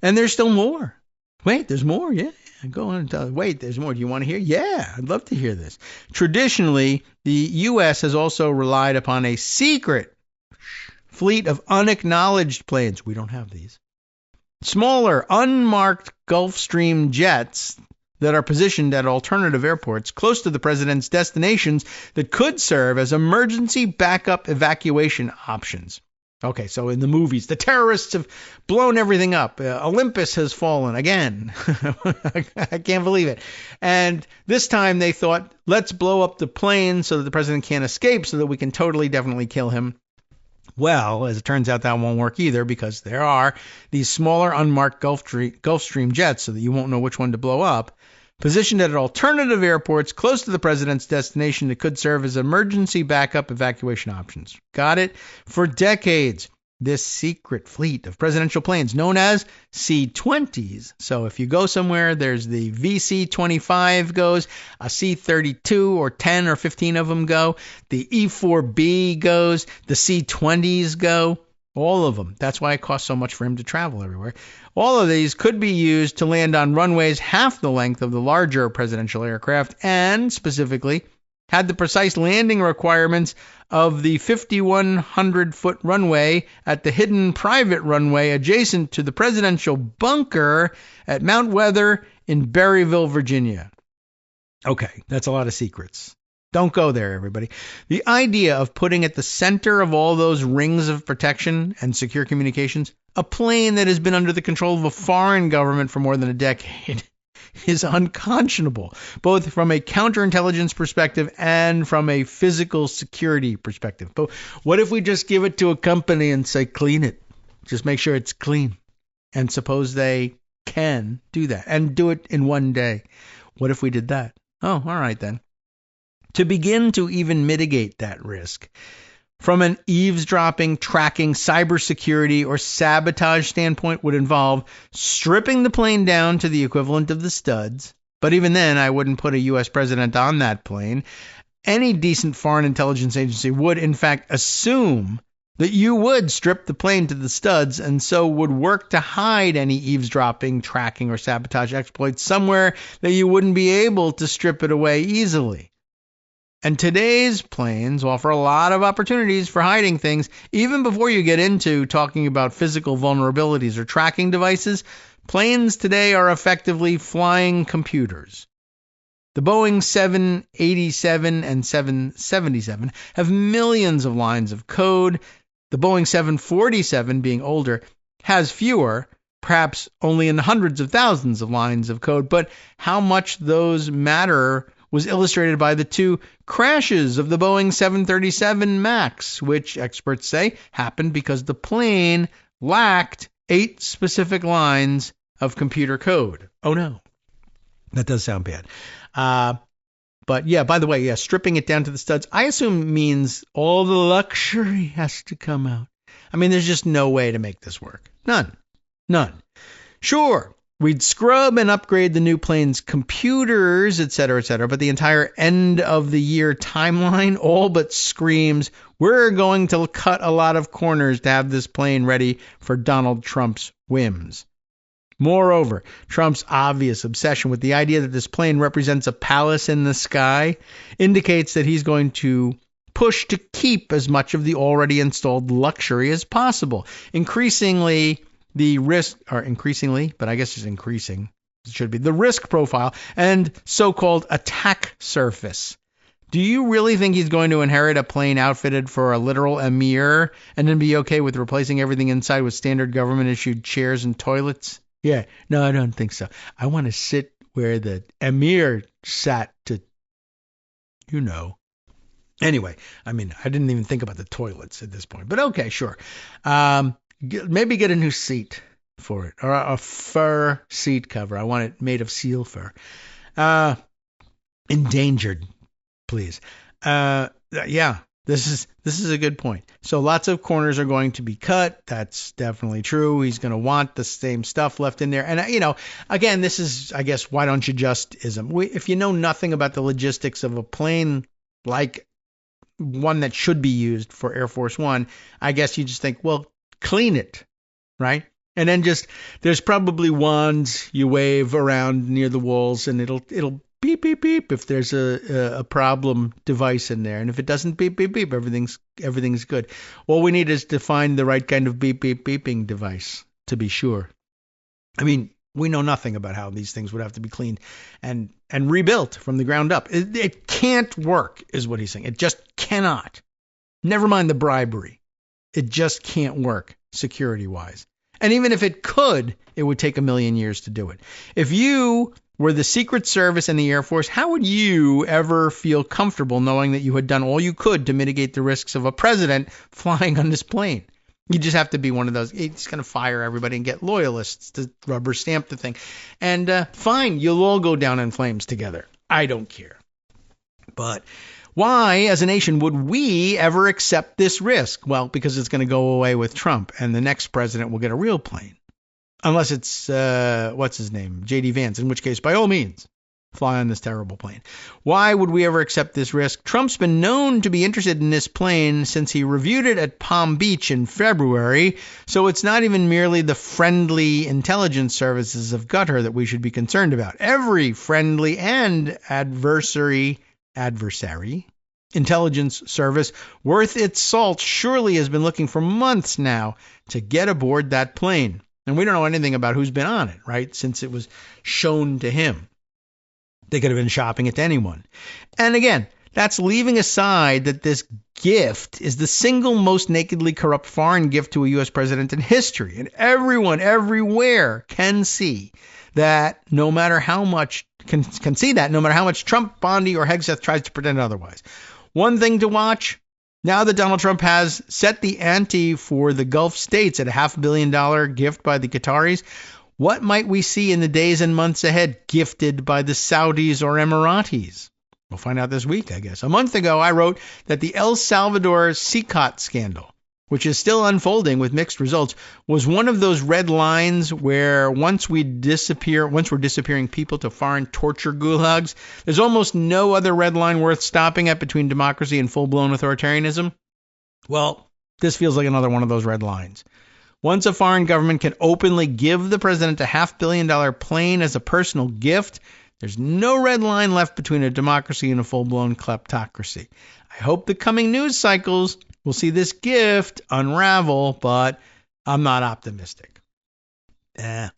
And there's still more. Wait, there's more? Yeah. Go on and tell. Wait, there's more. Do you want to hear? Yeah, I'd love to hear this. Traditionally, the U.S. has also relied upon a secret fleet of unacknowledged planes. We don't have these. Smaller, unmarked Gulfstream jets that are positioned at alternative airports close to the president's destinations that could serve as emergency backup evacuation options. Okay, so in the movies, the terrorists have blown everything up. Olympus has fallen again. I can't believe it. And this time they thought, let's blow up the plane so that the president can't escape so that we can totally, definitely kill him. Well, as it turns out, that won't work either because there are these smaller unmarked Gulfstream jets so that you won't know which one to blow up, positioned at alternative airports close to the president's destination that could serve as emergency backup evacuation options. Got it? For decades, this secret fleet of presidential planes known as C-20s. So if you go somewhere, there's the VC-25 goes, a C-32 or 10 or 15 of them go, the E-4B goes, the C-20s go, all of them. That's why it costs so much for him to travel everywhere. All of these could be used to land on runways half the length of the larger presidential aircraft and, specifically, had the precise landing requirements of the 5,100-foot runway at the hidden private runway adjacent to the presidential bunker at Mount Weather in Berryville, Virginia. Okay, that's a lot of secrets. Don't go there, everybody. The idea of putting at the center of all those rings of protection and secure communications a plane that has been under the control of a foreign government for more than a decade is unconscionable, both from a counterintelligence perspective and from a physical security perspective. But what if we just give it to a company and say, clean it? Just make sure it's clean. And suppose they can do that and do it in one day. What if we did that? Oh, all right then. To begin to even mitigate that risk, from an eavesdropping, tracking, cybersecurity, or sabotage standpoint would involve stripping the plane down to the equivalent of the studs. But even then, I wouldn't put a U.S. president on that plane. Any decent foreign intelligence agency would, in fact, assume that you would strip the plane to the studs and so would work to hide any eavesdropping, tracking, or sabotage exploits somewhere that you wouldn't be able to strip it away easily. And today's planes offer a lot of opportunities for hiding things. Even before you get into talking about physical vulnerabilities or tracking devices, planes today are effectively flying computers. The Boeing 787 and 777 have millions of lines of code. The Boeing 747, being older, has fewer, perhaps only in the hundreds of thousands of lines of code. But how much those matter was illustrated by the two crashes of the Boeing 737 MAX, which experts say happened because the plane lacked 8 specific lines of computer code. Oh no, that does sound bad. But yeah, by the way, yeah, stripping it down to the studs, I assume means all the luxury has to come out. I mean, there's just no way to make this work. None. Sure, we'd scrub and upgrade the new plane's computers, et cetera, but the entire end of the year timeline all but screams, we're going to cut a lot of corners to have this plane ready for Donald Trump's whims. Moreover, Trump's obvious obsession with the idea that this plane represents a palace in the sky indicates that he's going to push to keep as much of the already installed luxury as possible. Increasingly, the risk, or increasingly, but I guess it's increasing, it should be, the risk profile and so-called attack surface. Do you really think he's going to inherit a plane outfitted for a literal emir and then be okay with replacing everything inside with standard government-issued chairs and toilets? Yeah, no, I don't think so. I want to sit where the emir sat to, Anyway, I mean, I didn't even think about the toilets at this point, but okay, sure. Maybe get a new seat for it, or a fur seat cover. I want it made of seal fur. Endangered, please. Yeah, this is a good point. So lots of corners are going to be cut. That's definitely true. He's going to want the same stuff left in there. And, again, this is, I guess, why don't you just ism? If you know nothing about the logistics of a plane like one that should be used for Air Force One, I guess you just think, well, clean it, right? And then there's probably wands you wave around near the walls, and it'll beep, beep, beep if there's a problem device in there. And if it doesn't beep, beep, beep, everything's good. All we need is to find the right kind of beep, beep, beeping device to be sure. I mean, we know nothing about how these things would have to be cleaned and rebuilt from the ground up. It can't work, is what he's saying. It just cannot. Never mind the bribery. It just can't work security-wise. And even if it could, it would take 1 million years to do it. If you were the Secret Service and the Air Force, how would you ever feel comfortable knowing that you had done all you could to mitigate the risks of a president flying on this plane? You just have to be one of those. He's going to fire everybody and get loyalists to rubber stamp the thing. And fine, you'll all go down in flames together. I don't care. But why, as a nation, would we ever accept this risk? Well, because it's going to go away with Trump, and the next president will get a real plane. Unless it's, what's his name, J.D. Vance, in which case, by all means, fly on this terrible plane. Why would we ever accept this risk? Trump's been known to be interested in this plane since he reviewed it at Palm Beach in February, so it's not even merely the friendly intelligence services of Qatar that we should be concerned about. Every friendly and adversary intelligence service worth its salt surely has been looking for months now to get aboard that plane. And we don't know anything about who's been on it, right, since it was shown to him. They could have been shopping it to anyone. And again, that's leaving aside that this gift is the single most nakedly corrupt foreign gift to a U.S. president in history. And everyone, everywhere can see that no matter how much, can see that no matter how much Trump, Bondi, or Hegseth tries to pretend otherwise. One thing to watch, now that Donald Trump has set the ante for the Gulf states at a $500 million gift by the Qataris, what might we see in the days and months ahead gifted by the Saudis or Emiratis? We'll find out this week, I guess. A month ago, I wrote that the El Salvador CICOT scandal, which is still unfolding with mixed results, was one of those red lines where once we're disappearing people to foreign torture gulags, there's almost no other red line worth stopping at between democracy and full-blown authoritarianism. Well, this feels like another one of those red lines. Once a foreign government can openly give the president a $500 million plane as a personal gift, there's no red line left between a democracy and a full-blown kleptocracy. I hope the coming news cycles will see this gift unravel, but I'm not optimistic.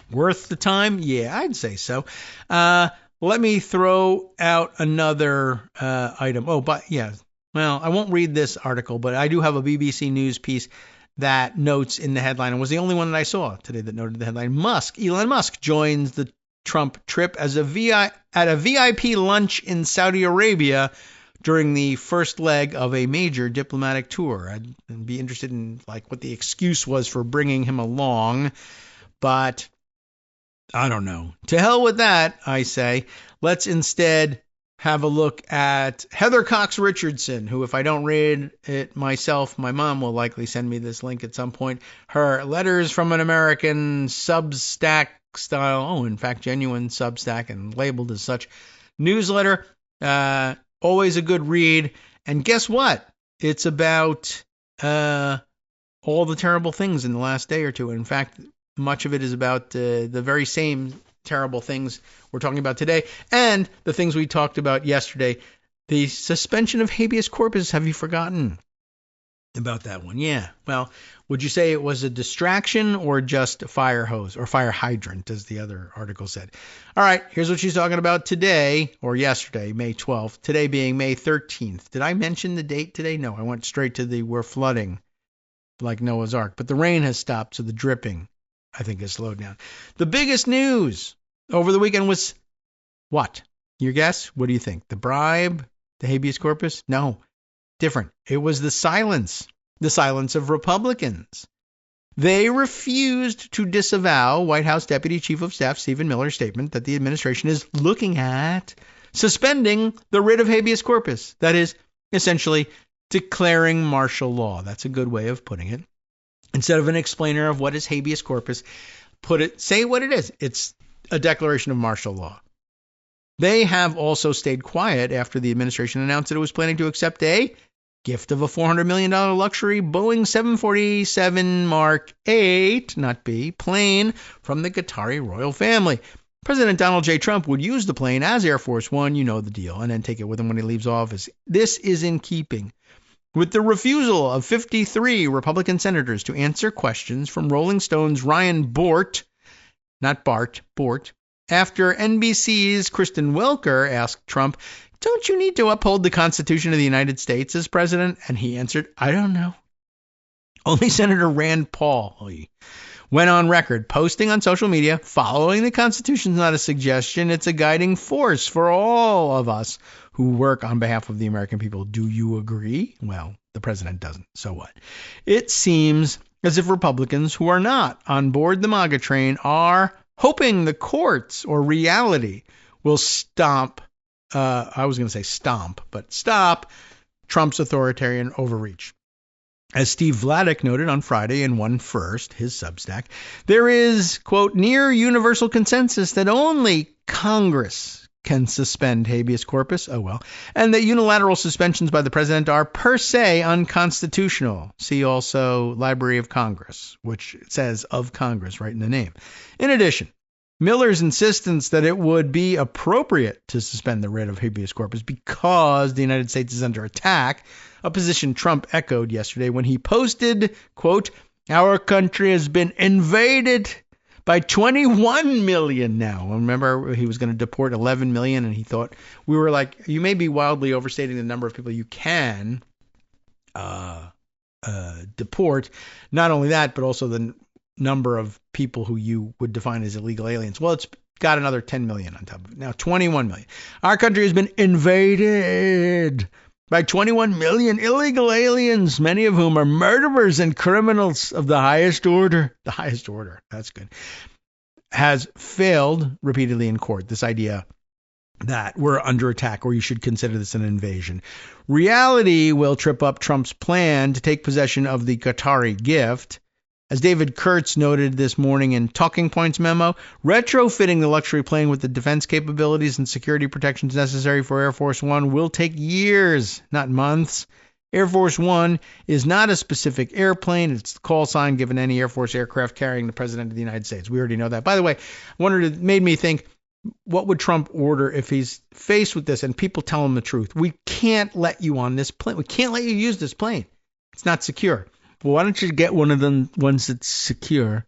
Worth the time? Yeah, I'd say so. Let me throw out another item. Oh, but yeah, well, I won't read this article, but I do have a BBC News piece that notes in the headline, and was the only one that I saw today that noted the headline, Elon Musk joins the Trump trip as at a VIP lunch in Saudi Arabia during the first leg of a major diplomatic tour. I'd be interested in what the excuse was for bringing him along, but I don't know. To hell with that, I say. Let's instead have a look at Heather Cox Richardson, who, if I don't read it myself, my mom will likely send me this link at some point. Her Letters from an American Substack style, in fact, genuine Substack and labeled as such, newsletter. Always a good read. And guess what? It's about all the terrible things in the last day or two. In fact, much of it is about the very same terrible things we're talking about today and the things we talked about yesterday. The suspension of habeas corpus. Have you forgotten? about that one. Yeah. Well, would you say it was a distraction or just a fire hose or fire hydrant, as the other article said? All right. Here's what she's talking about today or yesterday, May 12th, today being May 13th. Did I mention the date today? No, I went straight to we're flooding like Noah's Ark, but the rain has stopped. So the dripping, I think, has slowed down. The biggest news over the weekend was what? Your guess? What do you think? The bribe? The habeas corpus? No. Different. It was the silence of Republicans. They refused to disavow White House Deputy Chief of Staff Stephen Miller's statement that the administration is looking at suspending the writ of habeas corpus. That is, essentially, declaring martial law. That's a good way of putting it. Instead of an explainer of what is habeas corpus, say what it is. It's a declaration of martial law. They have also stayed quiet after the administration announced that it was planning to accept a gift of a $400 million luxury Boeing 747 Mark 8, not B, plane from the Qatari royal family. President Donald J. Trump would use the plane as Air Force One, you know the deal, and then take it with him when he leaves office. This is in keeping with the refusal of 53 Republican senators to answer questions from Rolling Stone's Ryan Bort, not Bart, Bort, after NBC's Kristen Welker asked Trump, "Don't you need to uphold the Constitution of the United States as president?" And he answered, "I don't know." Only Senator Rand Paul went on record posting on social media, "Following the Constitution is not a suggestion, it's a guiding force for all of us who work on behalf of the American people. Do you agree?" Well, the president doesn't, so what? It seems as if Republicans who are not on board the MAGA train are hoping the courts or reality will stop Trump's authoritarian overreach. As Steve Vladeck noted on Friday in One First, his Substack, there is, quote, near universal consensus that only Congress can suspend habeas corpus, and that unilateral suspensions by the president are per se unconstitutional. See also Library of Congress, which says of Congress right in the name. In addition, Miller's insistence that it would be appropriate to suspend the writ of habeas corpus because the United States is under attack, a position Trump echoed yesterday when he posted, quote, "Our country has been invaded by 21 million now." Remember, he was going to deport 11 million, and he thought, we were like, you may be wildly overstating the number of people you can deport. Not only that, but also the number of people who you would define as illegal aliens. Well, it's got another 10 million on top of it. Now, 21 million. Our country has been invaded by 21 million illegal aliens, many of whom are murderers and criminals of the highest order. The highest order, that's good. Has failed repeatedly in court, this idea that we're under attack or you should consider this an invasion. Reality will trip up Trump's plan to take possession of the Qatari gift. As David Kurtz noted this morning in Talking Points memo, retrofitting the luxury plane with the defense capabilities and security protections necessary for Air Force One will take years, not months. Air Force One is not a specific airplane. It's the call sign given any Air Force aircraft carrying the President of the United States. We already know that. By the way, I wondered, it made me think, what would Trump order if he's faced with this and people tell him the truth? We can't let you on this plane. We can't let you use this plane. It's not secure. Well, why don't you get one of them ones that's secure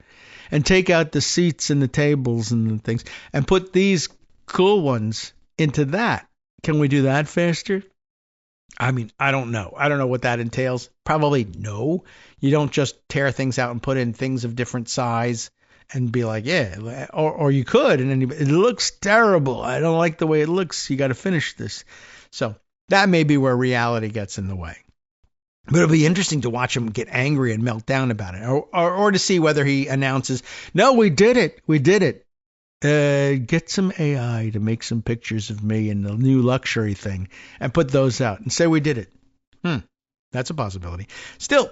and take out the seats and the tables and the things and put these cool ones into that? Can we do that faster? I mean, I don't know. I don't know what that entails. Probably no. You don't just tear things out and put in things of different size and be like, yeah, or you could. And then it looks terrible. I don't like the way it looks. You got to finish this. So that may be where reality gets in the way. But it'll be interesting to watch him get angry and melt down about it, or to see whether he announces, "No, we did it. We did it. Get some AI to make some pictures of me in the new luxury thing and put those out and say we did it." That's a possibility. Still,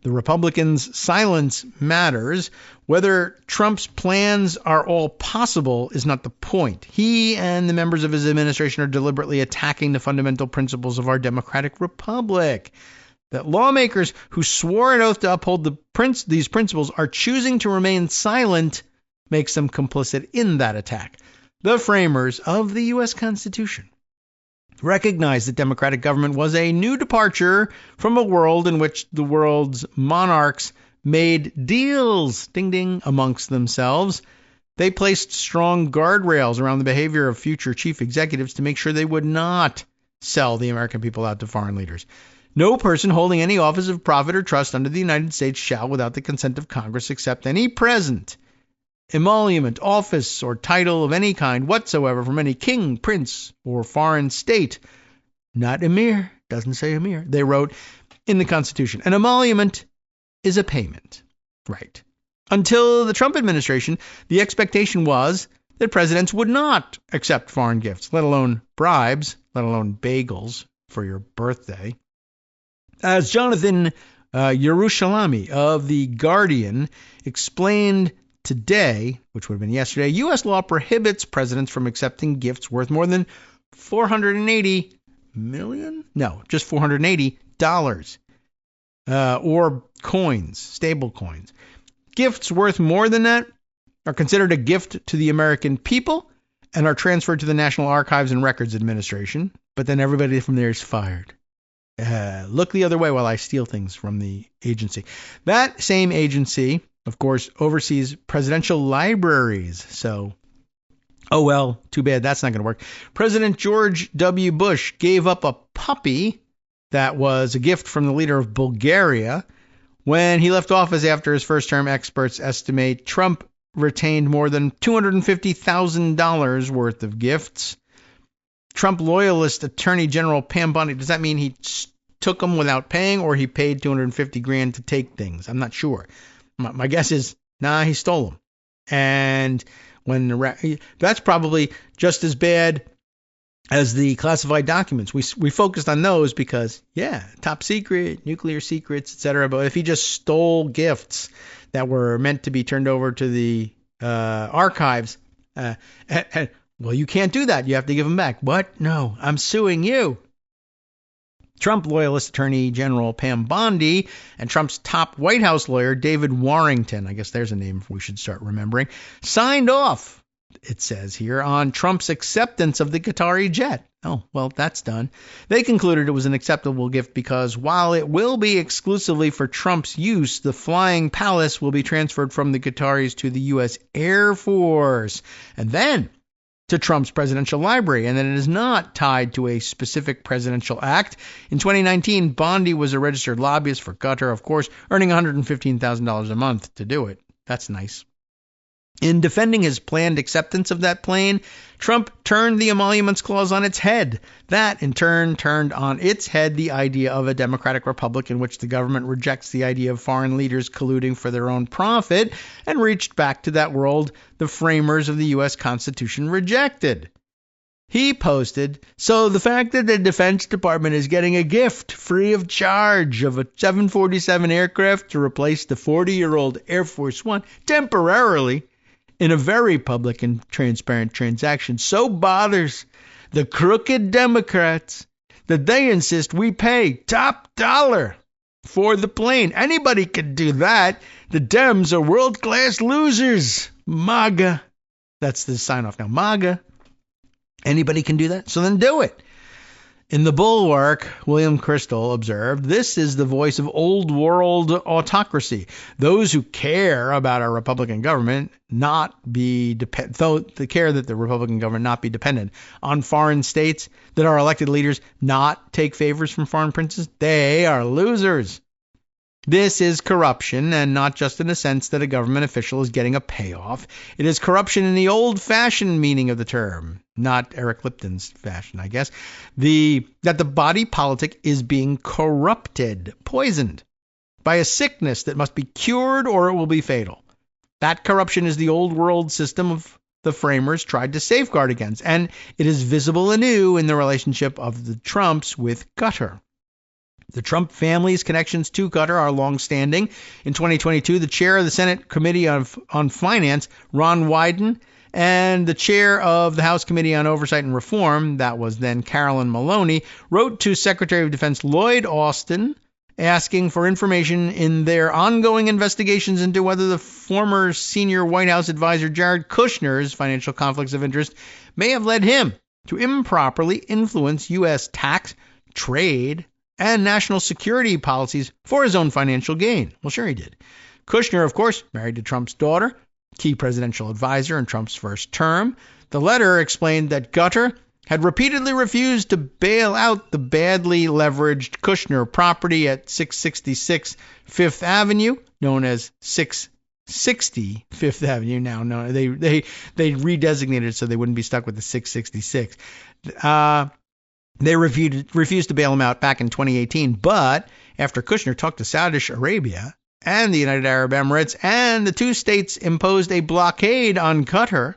the Republicans' silence matters. Whether Trump's plans are all possible is not the point. He and the members of his administration are deliberately attacking the fundamental principles of our democratic republic. That lawmakers who swore an oath to uphold these principles are choosing to remain silent makes them complicit in that attack. The framers of the U.S. Constitution recognized that democratic government was a new departure from a world in which the world's monarchs made deals, ding ding, amongst themselves. They placed strong guardrails around the behavior of future chief executives to make sure they would not sell the American people out to foreign leaders. No person holding any office of profit or trust under the United States shall, without the consent of Congress, accept any present, emolument, office, or title of any kind whatsoever from any king, prince, or foreign state. Not emir, doesn't say emir. They wrote in the Constitution. An emolument is a payment. Right. Until the Trump administration, the expectation was that presidents would not accept foreign gifts, let alone bribes, let alone bagels for your birthday. As Jonathan Yerushalmi of The Guardian explained today, which would have been yesterday, U.S. law prohibits presidents from accepting gifts worth more than $480 million? No, just $480 or coins, stable coins. Gifts worth more than that are considered a gift to the American people and are transferred to the National Archives and Records Administration, but then everybody from there is fired. Look the other way while I steal things from the agency. That same agency, of course, oversees presidential libraries. So, oh well, too bad that's not going to work. President George W. Bush gave up a puppy that was a gift from the leader of Bulgaria. When he left office after his first term, experts estimate Trump retained more than $250,000 worth of gifts. Trump loyalist Attorney General Pam Bondi, does that mean he took them without paying, or he paid $250,000 to take things? I'm not sure. My guess is, nah, he stole them. And that's probably just as bad as the classified documents. We focused on those because, yeah, top secret, nuclear secrets, etc. But if he just stole gifts that were meant to be turned over to the archives, well, you can't do that. You have to give them back. What? No, I'm suing you. Trump loyalist Attorney General Pam Bondi and Trump's top White House lawyer, David Warrington, I guess there's a name we should start remembering, signed off, it says here, on Trump's acceptance of the Qatari jet. Oh, well, that's done. They concluded it was an acceptable gift because while it will be exclusively for Trump's use, the Flying Palace will be transferred from the Qataris to the U.S. Air Force and then to Trump's presidential library, and that it is not tied to a specific presidential act. In 2019, Bondi was a registered lobbyist for Qatar, of course, earning $115,000 a month to do it. That's nice. In defending his planned acceptance of that plane, Trump turned the emoluments clause on its head. That, in turn, turned on its head the idea of a democratic republic in which the government rejects the idea of foreign leaders colluding for their own profit, and reached back to that world the framers of the U.S. Constitution rejected. He posted, so the fact that the Defense Department is getting a gift free of charge of a 747 aircraft to replace the 40-year-old Air Force One temporarily in a very public and transparent transaction so bothers the crooked Democrats that they insist we pay top dollar for the plane. Anybody could do that. The Dems are world-class losers. MAGA. That's the sign-off now. MAGA. Anybody can do that, so then do it. In The Bulwark, William Crystal observed, this is the voice of old world autocracy. Those who care about our Republican government care that the Republican government not be dependent on foreign states, that our elected leaders not take favors from foreign princes, they are losers. This is corruption, and not just in the sense that a government official is getting a payoff. It is corruption in the old-fashioned meaning of the term, not Eric Lipton's fashion, I guess. That the body politic is being corrupted, poisoned, by a sickness that must be cured or it will be fatal. That corruption is the old world system of the framers tried to safeguard against, and it is visible anew in the relationship of the Trumps with Qatar. The Trump family's connections to Qatar are long-standing. In 2022, the chair of the Senate Committee on Finance, Ron Wyden, and the chair of the House Committee on Oversight and Reform, that was then Carolyn Maloney, wrote to Secretary of Defense Lloyd Austin asking for information in their ongoing investigations into whether the former senior White House advisor Jared Kushner's financial conflicts of interest may have led him to improperly influence U.S. tax, trade, and national security policies for his own financial gain. Well, sure he did. Kushner, of course, married to Trump's daughter, key presidential advisor in Trump's first term. The letter explained that Qatar had repeatedly refused to bail out the badly leveraged Kushner property at 666 Fifth Avenue, known as 660 Fifth Avenue now. No, they redesignated it so they wouldn't be stuck with the 666. They refused to bail him out back in 2018, but after Kushner talked to Saudi Arabia and the United Arab Emirates and the two states imposed a blockade on Qatar,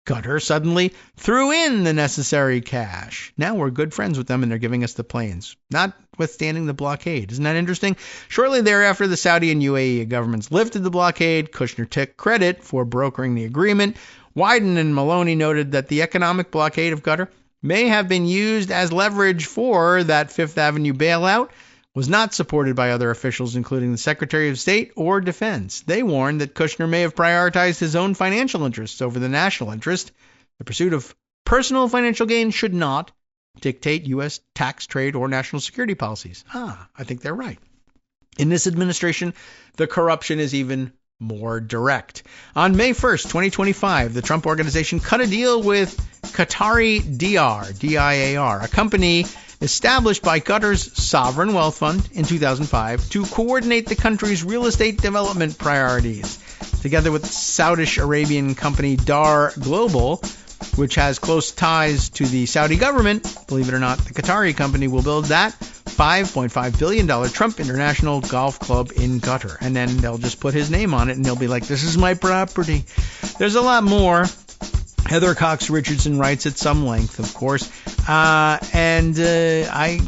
Qatar suddenly threw in the necessary cash. Now we're good friends with them and they're giving us the planes, notwithstanding the blockade. Isn't that interesting? Shortly thereafter, the Saudi and UAE governments lifted the blockade. Kushner took credit for brokering the agreement. Wyden and Maloney noted that the economic blockade of Qatar may have been used as leverage for that Fifth Avenue bailout, was not supported by other officials, including the Secretary of State or Defense. They warned that Kushner may have prioritized his own financial interests over the national interest. The pursuit of personal financial gain should not dictate U.S. tax, trade, or national security policies. I think they're right. In this administration, the corruption is even more direct. On May 1st, 2025, the Trump Organization cut a deal with Qatari DIAR, a company established by Qatar's sovereign wealth fund in 2005 to coordinate the country's real estate development priorities. Together with Saudi Arabian company Dar Global, which has close ties to the Saudi government, believe it or not, the Qatari company will build that $5.5 billion Trump International Golf Club in Qatar. And then they'll just put his name on it and they'll be like, this is my property. There's a lot more. Heather Cox Richardson writes at some length, of course. And I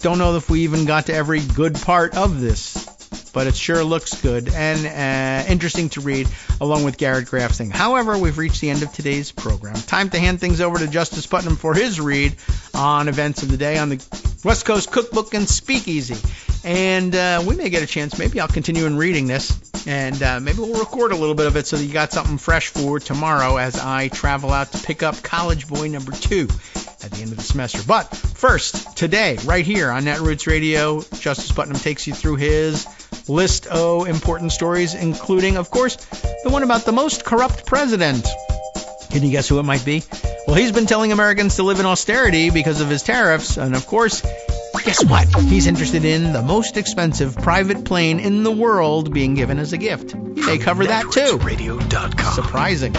don't know if we even got to every good part of this, but it sure looks good and interesting to read, along with Garrett Graff's thing. However, we've reached the end of today's program. Time to hand things over to Justice Putnam for his read on events of the day on the West Coast Cookbook and Speakeasy. And we may get a chance. Maybe I'll continue in reading this, and maybe we'll record a little bit of it so that you got something fresh for tomorrow as I travel out to pick up College Boy number 2 at the end of the semester. But first, today, right here on Netroots Radio, Justice Putnam takes you through his list of important stories, including, of course, the one about the most corrupt president. Can you guess who it might be? Well, he's been telling Americans to live in austerity because of his tariffs, and of course, guess what? He's interested in the most expensive private plane in the world being given as a gift. They cover that too. Radio.com. Surprising.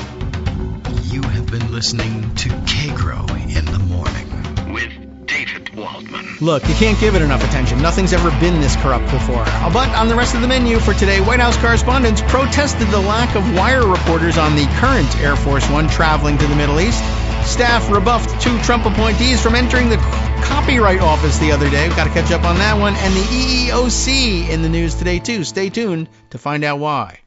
You have been listening to Kagro in the morning with David Waldman. Look, you can't give it enough attention. Nothing's ever been this corrupt before. But on the rest of the menu for today, White House correspondents protested the lack of wire reporters on the current Air Force One traveling to the Middle East. Staff rebuffed 2 Trump appointees from entering the Copyright Office the other day. We've got to catch up on that one. And the EEOC in the news today, too. Stay tuned to find out why.